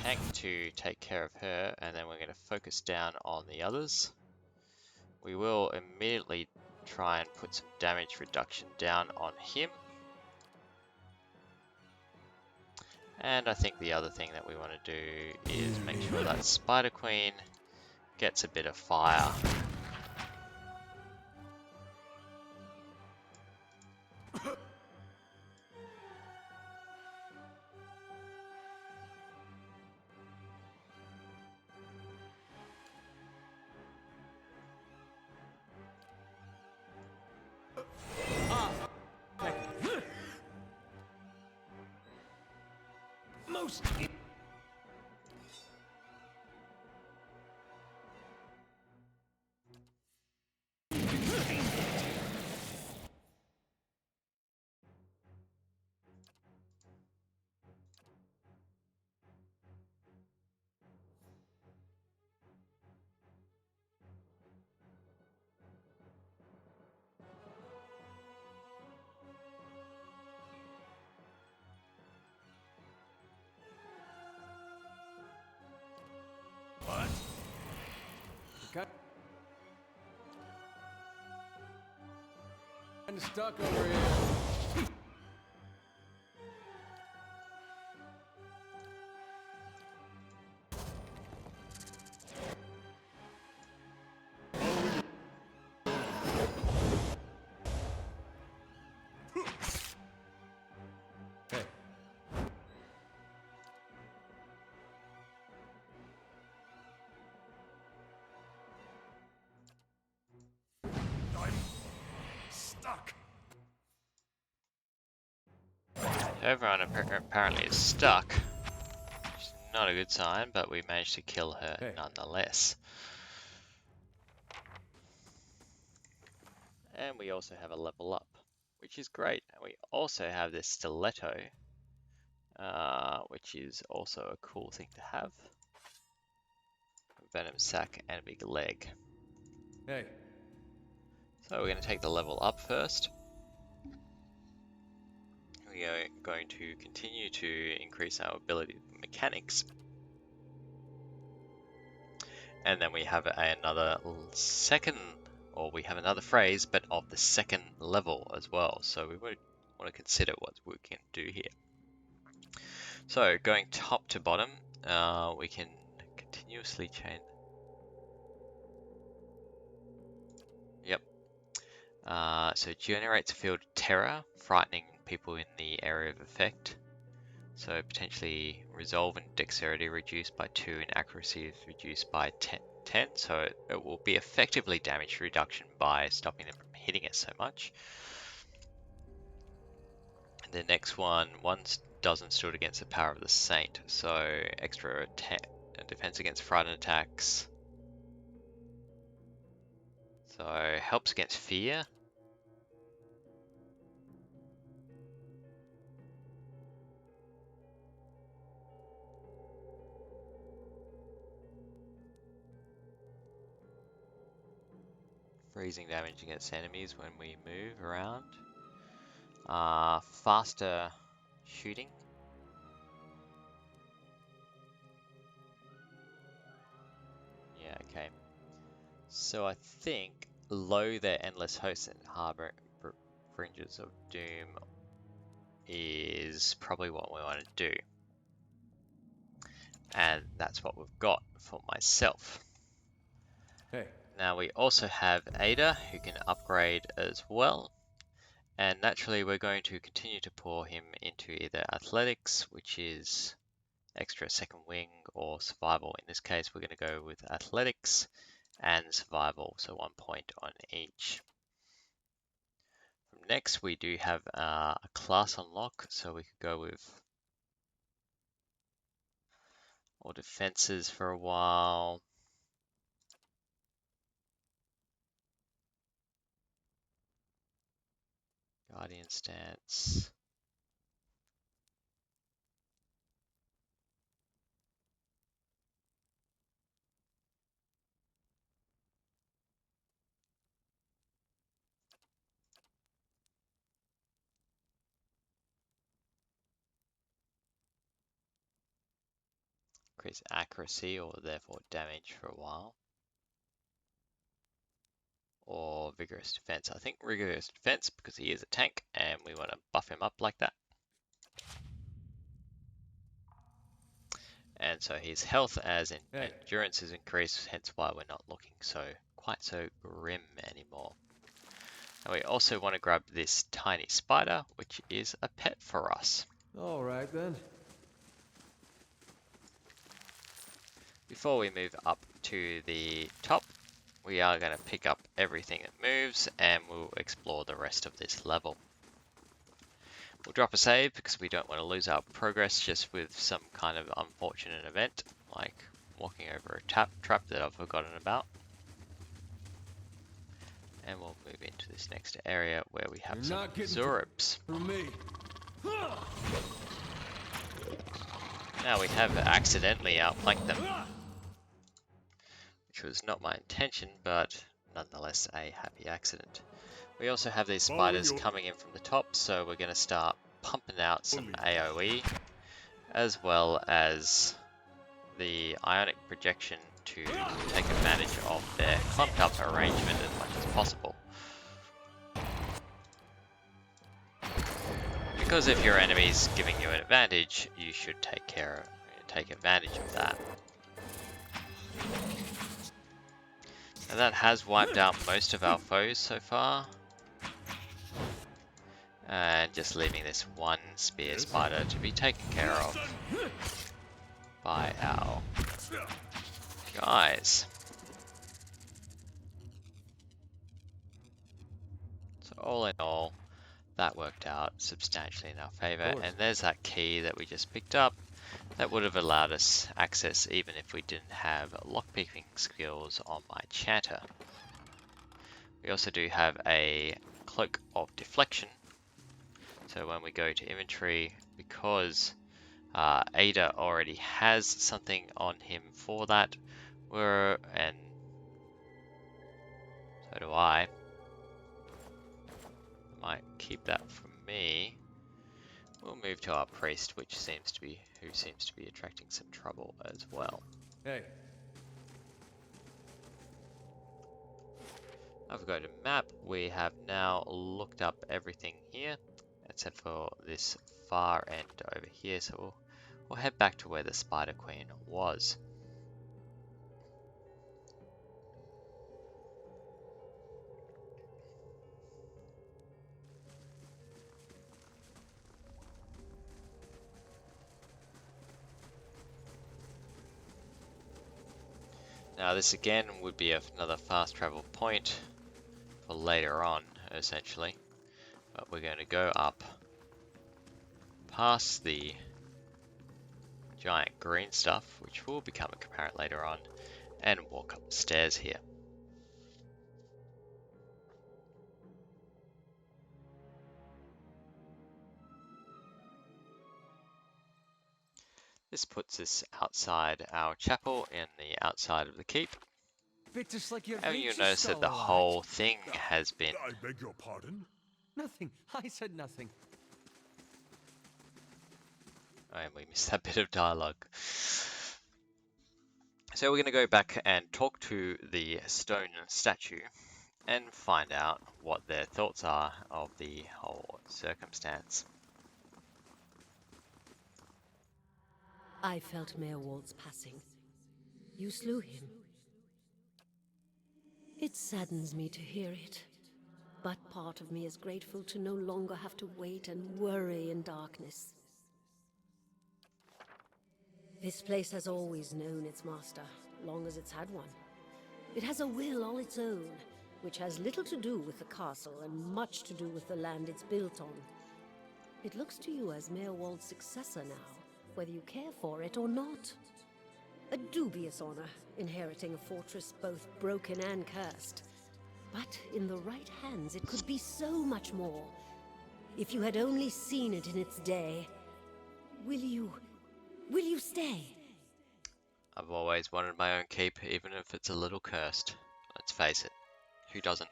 tank to take care of her, and then we're going to focus down on the others. We will immediately try and put some damage reduction down on him. And I think the other thing that we want to do is make sure that Spider Queen gets a bit of fire. Most. What? Kinda stuck over here. So everyone apparently is stuck, which is not a good sign, but we managed to kill her nonetheless. And we also have a level up, which is great. And we also have this stiletto, which is also a cool thing to have. A venom sac and a big leg. Hey. So we're going to take the level up first. We are going to continue to increase our ability with mechanics. And then we have another second, or we have another phrase, but of the second level as well. So we want to consider what we can do here. So going top to bottom, we can continuously change. Yep. So it generates a field of terror, frightening people in the area of effect. So potentially resolve and dexterity reduced by 2 and accuracy is reduced by 10. So it will be effectively damage reduction by stopping them from hitting us so much. And the next one doesn't stood against the power of the saint. So extra defense against frightened attacks. So helps against fear. Freezing damage against enemies when we move around. Faster shooting. Yeah, okay. So I think Lo their endless hosts and harbor fringes of doom is probably what we want to do. And that's what we've got for myself. Hey. Now we also have Ada, who can upgrade as well. And naturally we're going to continue to pour him into either athletics, which is extra second wing, or survival. In this case we're going to go with athletics and survival, so 1 point on each. Next we do have a class unlock, so we could go with all defenses for a while. Guardian stance. Increase accuracy, or therefore damage for a while. Or vigorous defense. I think vigorous defense because he is a tank and we want to buff him up like that. And so his health as in endurance is increased, hence why we're not looking quite so grim anymore. And we also want to grab this tiny spider, which is a pet for us. All right then. Before we move up to the top, we are going to pick up everything that moves and we'll explore the rest of this level. We'll drop a save because we don't want to lose our progress just with some kind of unfortunate event, like walking over a trap that I've forgotten about. And we'll move into this next area where we have some Zoribs. Now we have accidentally outflanked them, which was not my intention, but nonetheless a happy accident. We also have these spiders coming in from the top, so we're going to start pumping out some AoE, as well as the ionic projection to take advantage of their clumped up arrangement as much as possible. Because if your enemy's giving you an advantage, you should take advantage of that. And that has wiped out most of our foes so far. And just leaving this one spear spider to be taken care of by our guys. So all in all, that worked out substantially in our favor. And there's that key that we just picked up that would have allowed us access even if we didn't have lockpicking skills on my chanter. We also do have a Cloak of Deflection. So when we go to inventory, because Ada already has something on him for that, and so do I. Might keep that for me. We'll move to our priest, who seems to be attracting some trouble as well. Hey. If we go to map, we have now looked up everything here, except for this far end over here. So we'll head back to where the Spider Queen was. Now this again would be another fast travel point for later on, essentially. But we're going to go up past the giant green stuff, which will become apparent later on, and walk up the stairs here. This puts us outside our chapel in the outside of the keep. Bit just like your And you'll reach notice that the stole, whole thing has been... I beg your pardon? Nothing. I said nothing. And we missed that bit of dialogue. So we're going to go back and talk to the stone statue and find out what their thoughts are of the whole circumstance. I felt Mayor Wald's passing. You slew him. It saddens me to hear it, but part of me is grateful to no longer have to wait and worry in darkness. This place has always known its master, long as it's had one. It has a will all its own, which has little to do with the castle and much to do with the land it's built on. It looks to you as Mayor Wald's successor now, whether you care for it or not. A dubious honor, inheriting a fortress both broken and cursed. But in the right hands, it could be so much more. If you had only seen it in its day. Will you stay? I've always wanted my own keep, even if it's a little cursed. Let's face it, who doesn't?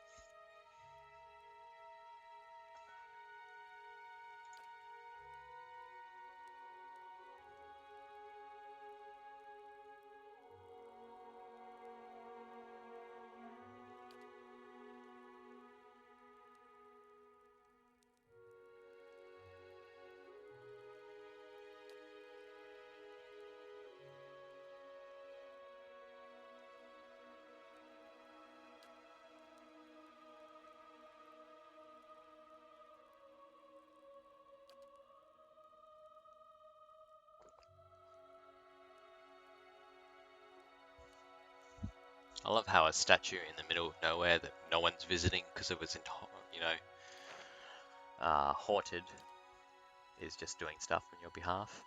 I love how a statue in the middle of nowhere that no one's visiting because it was, haunted, is just doing stuff on your behalf.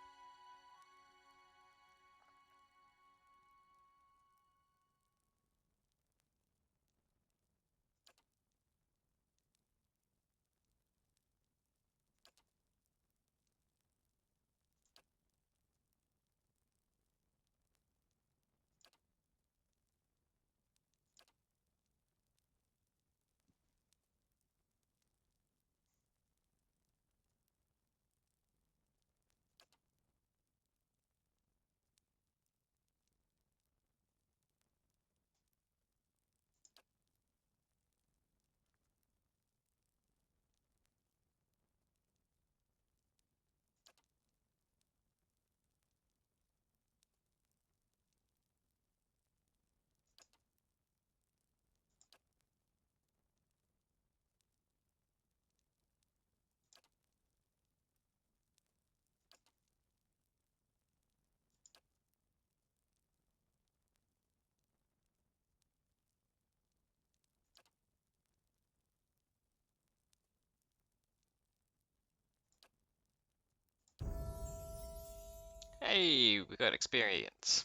Hey, we got experience.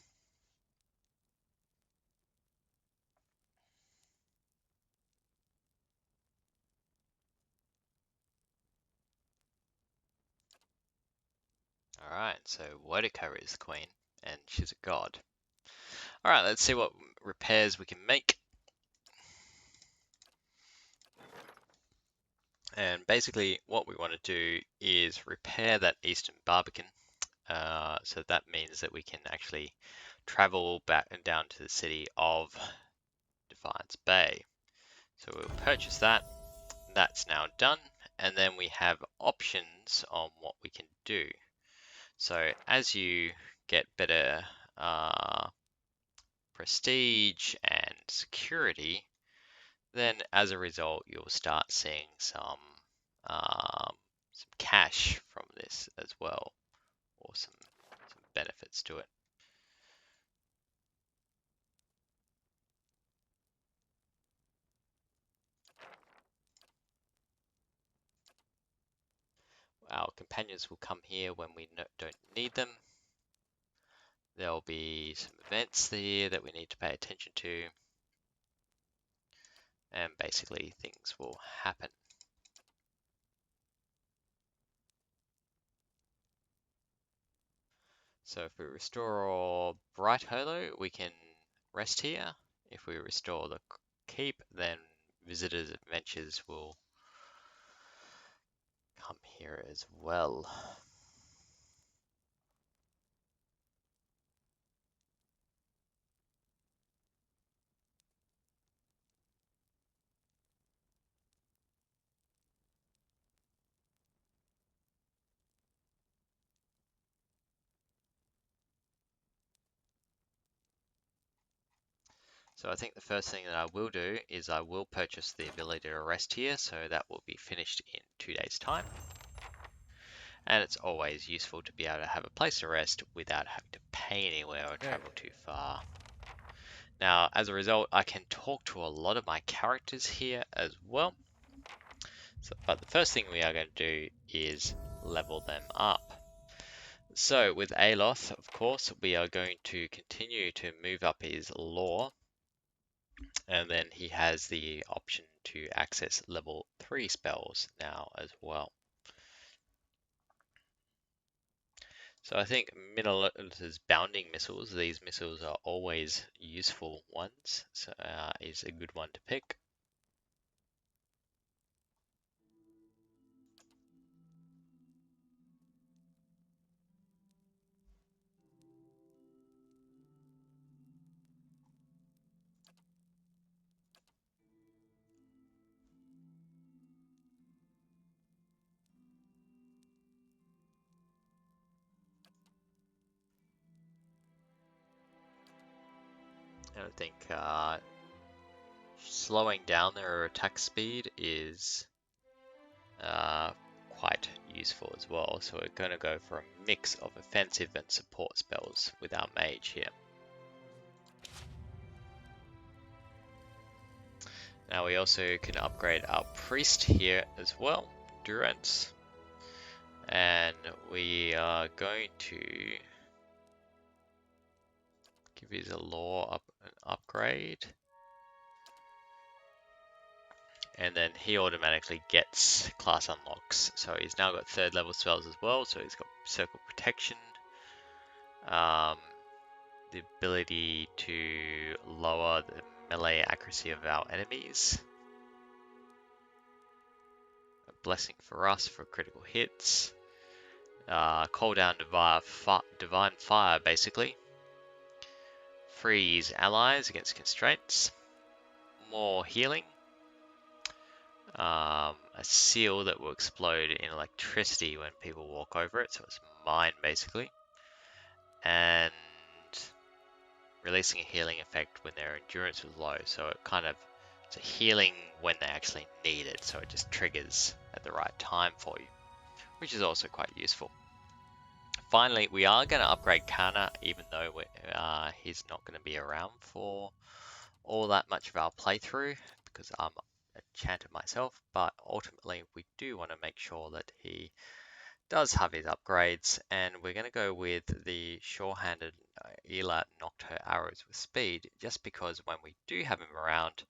Alright, so Wodika is the queen, and she's a god. Alright, let's see what repairs we can make. And basically what we want to do is repair that eastern barbican. So that means that we can actually travel back and down to the city of Defiance Bay. So we'll purchase that. That's now done. And then we have options on what we can do. So as you get better prestige and security, then as a result, you'll start seeing some cash from this as well, or some benefits to it. Our companions will come here when we don't need them. There'll be some events here that we need to pay attention to, and basically things will happen. So if we restore Bright Holo, we can rest here. If we restore the keep, then visitors' adventures will come here as well. So I think the first thing that I will do is I will purchase the ability to rest here, so that will be finished in 2 days' time. And it's always useful to be able to have a place to rest without having to pay anywhere or travel too far. Now, as a result, I can talk to a lot of my characters here as well. But the first thing we are going to do is level them up. So with Aloth, of course, we are going to continue to move up his lore. And then he has the option to access level 3 spells now as well. So I think Minolta's bounding missiles, these missiles are always useful ones, so is a good one to pick. And I think slowing down their attack speed is quite useful as well. So we're going to go for a mix of offensive and support spells with our mage here. Now we also can upgrade our priest here as well, Durance. And we are going to give his lore an upgrade. And then he automatically gets class unlocks. So he's now got 3rd level spells as well. So he's got Circle Protection. The ability to lower the melee accuracy of our enemies. A blessing for us for critical hits. Call down Divine Fire, basically. Freeze allies against constraints. More healing. A seal that will explode in electricity when people walk over it, so it's mine basically. And releasing a healing effect when their endurance was low, so it's a healing when they actually need it, so it just triggers at the right time for you, which is also quite useful. Finally, we are going to upgrade Kana, even though he's not going to be around for all that much of our playthrough, because I'm enchanted myself, but ultimately we do want to make sure that he does have his upgrades, and we're going to go with the sure-handed Ela knocked her arrows with speed, just because when we do have him around,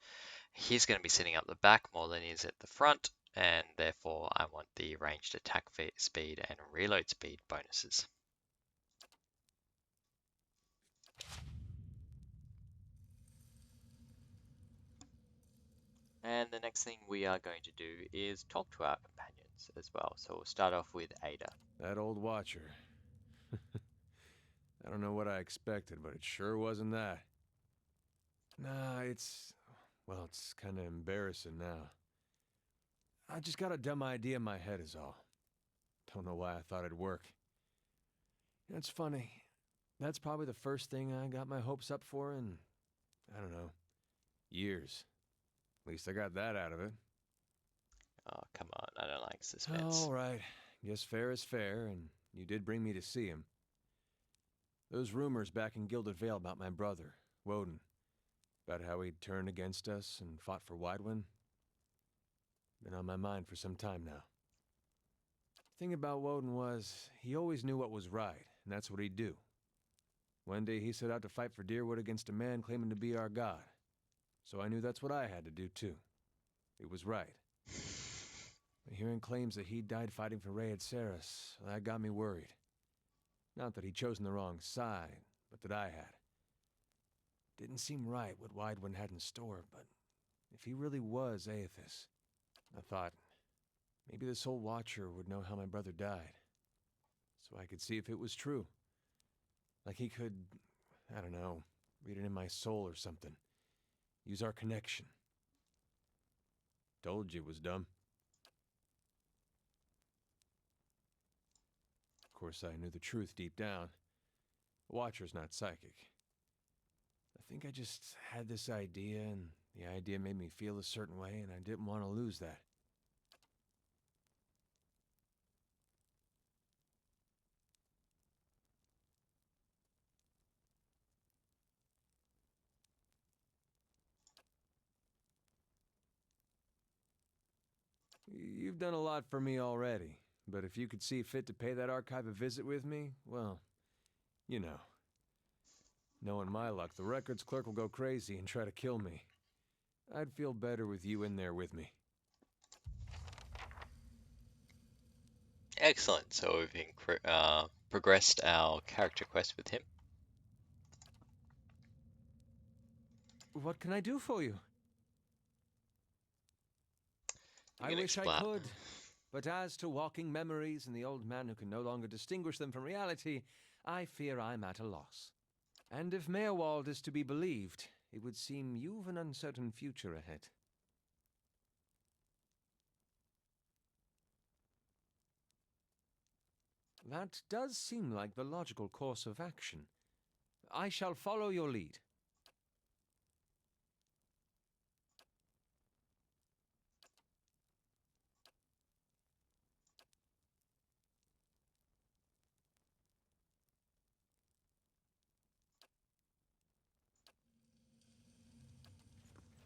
he's going to be sitting up the back more than he is at the front, and therefore I want the ranged attack speed and reload speed bonuses. And the next thing we are going to do is talk to our companions as well. So we'll start off with Ada. That old watcher. I don't know what I expected, but it sure wasn't that. Nah, well, it's kind of embarrassing now. I just got a dumb idea in my head is all. Don't know why I thought it'd work. It's funny. That's probably the first thing I got my hopes up for in, I don't know, years. At least I got that out of it. Oh, come on. I don't like suspense. All right. Guess fair is fair, and you did bring me to see him. Those rumors back in Gilded Vale about my brother, Woden, about how he'd turned against us and fought for Widewind, been on my mind for some time now. The thing about Woden was, he always knew what was right, and that's what he'd do. One day he set out to fight for Deerwood against a man claiming to be our god. So I knew that's what I had to do too. It was right. But hearing claims that he died fighting for Rayed Saris, that got me worried. Not that he'd chosen the wrong side, but that I had. Didn't seem right what Widewind had in store, but if he really was Aethys, I thought, maybe this old Watcher would know how my brother died. So I could see if it was true. Like he could, I don't know, read it in my soul or something. Use our connection. Told you it was dumb. Of course, I knew the truth deep down. The Watcher's not psychic. I think I just had this idea, and the idea made me feel a certain way, and I didn't want to lose that. You've done a lot for me already, but if you could see fit to pay that archive a visit with me, well, you know. Knowing my luck, the records clerk will go crazy and try to kill me. I'd feel better with you in there with me. Excellent. So we've progressed our character quest with him. What can I do for you? You I can wish I explain. could. But as to walking memories and the old man who can no longer distinguish them from reality, I fear I'm at a loss. And if Meerwald is to be believed, it would seem you've an uncertain future ahead. That does seem like the logical course of action. I shall follow your lead.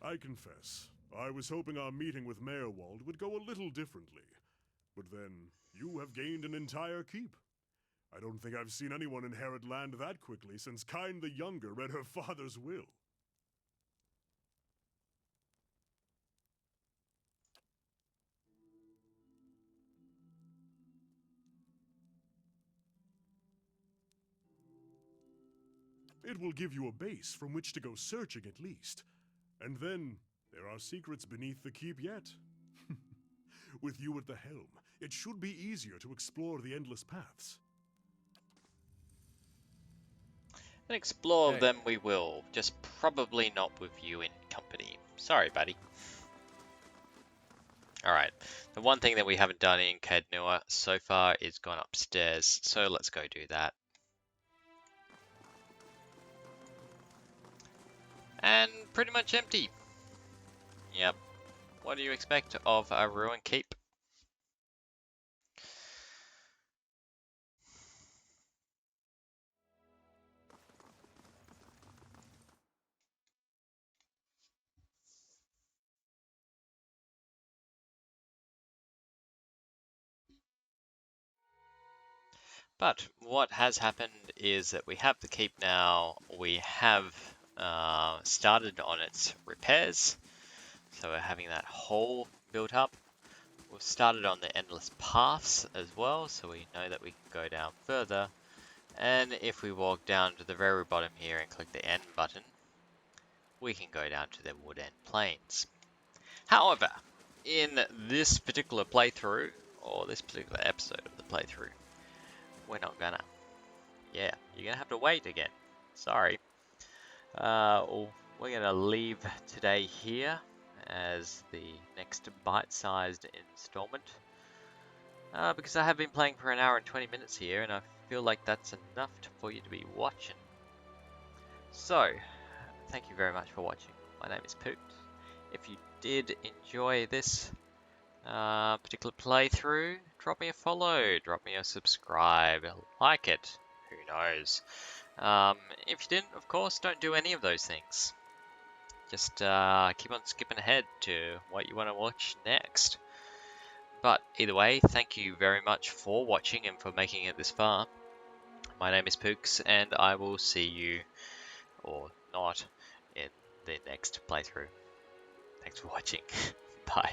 I confess, I was hoping our meeting with Meerwald would go a little differently. But then, you have gained an entire keep. I don't think I've seen anyone inherit land that quickly since Caed the Younger read her father's will. It will give you a base from which to go searching at least. And then, there are secrets beneath the keep yet. With you at the helm, it should be easier to explore the endless paths. And explore Hey. them we will, just probably not with you in company. Sorry, buddy. Alright, the one thing that we haven't done in Caed so far is gone upstairs, so let's go do that. And pretty much empty. Yep. What do you expect of a ruined keep? But what has happened is that we have the keep now. We have started on its repairs, so we're having that hole built up. We've started on the endless paths as well, so we know that we can go down further. And if we walk down to the very bottom here and click the N button, we can go down to the wood end plains. However, in this particular playthrough, or this particular episode of the playthrough, we're not gonna. Yeah, you're gonna have to wait again. Sorry. We're gonna leave today here as the next bite-sized installment. Because I have been playing for an hour and 20 minutes here, and I feel like that's enough for you to be watching. So, thank you very much for watching. My name is Poot. If you did enjoy this particular playthrough, drop me a follow, drop me a subscribe, like it, who knows. If you didn't, of course, don't do any of those things. Just keep on skipping ahead to what you want to watch next. But either way, thank you very much for watching and for making it this far. My name is Pooks, and I will see you, or not, in the next playthrough. Thanks for watching. Bye.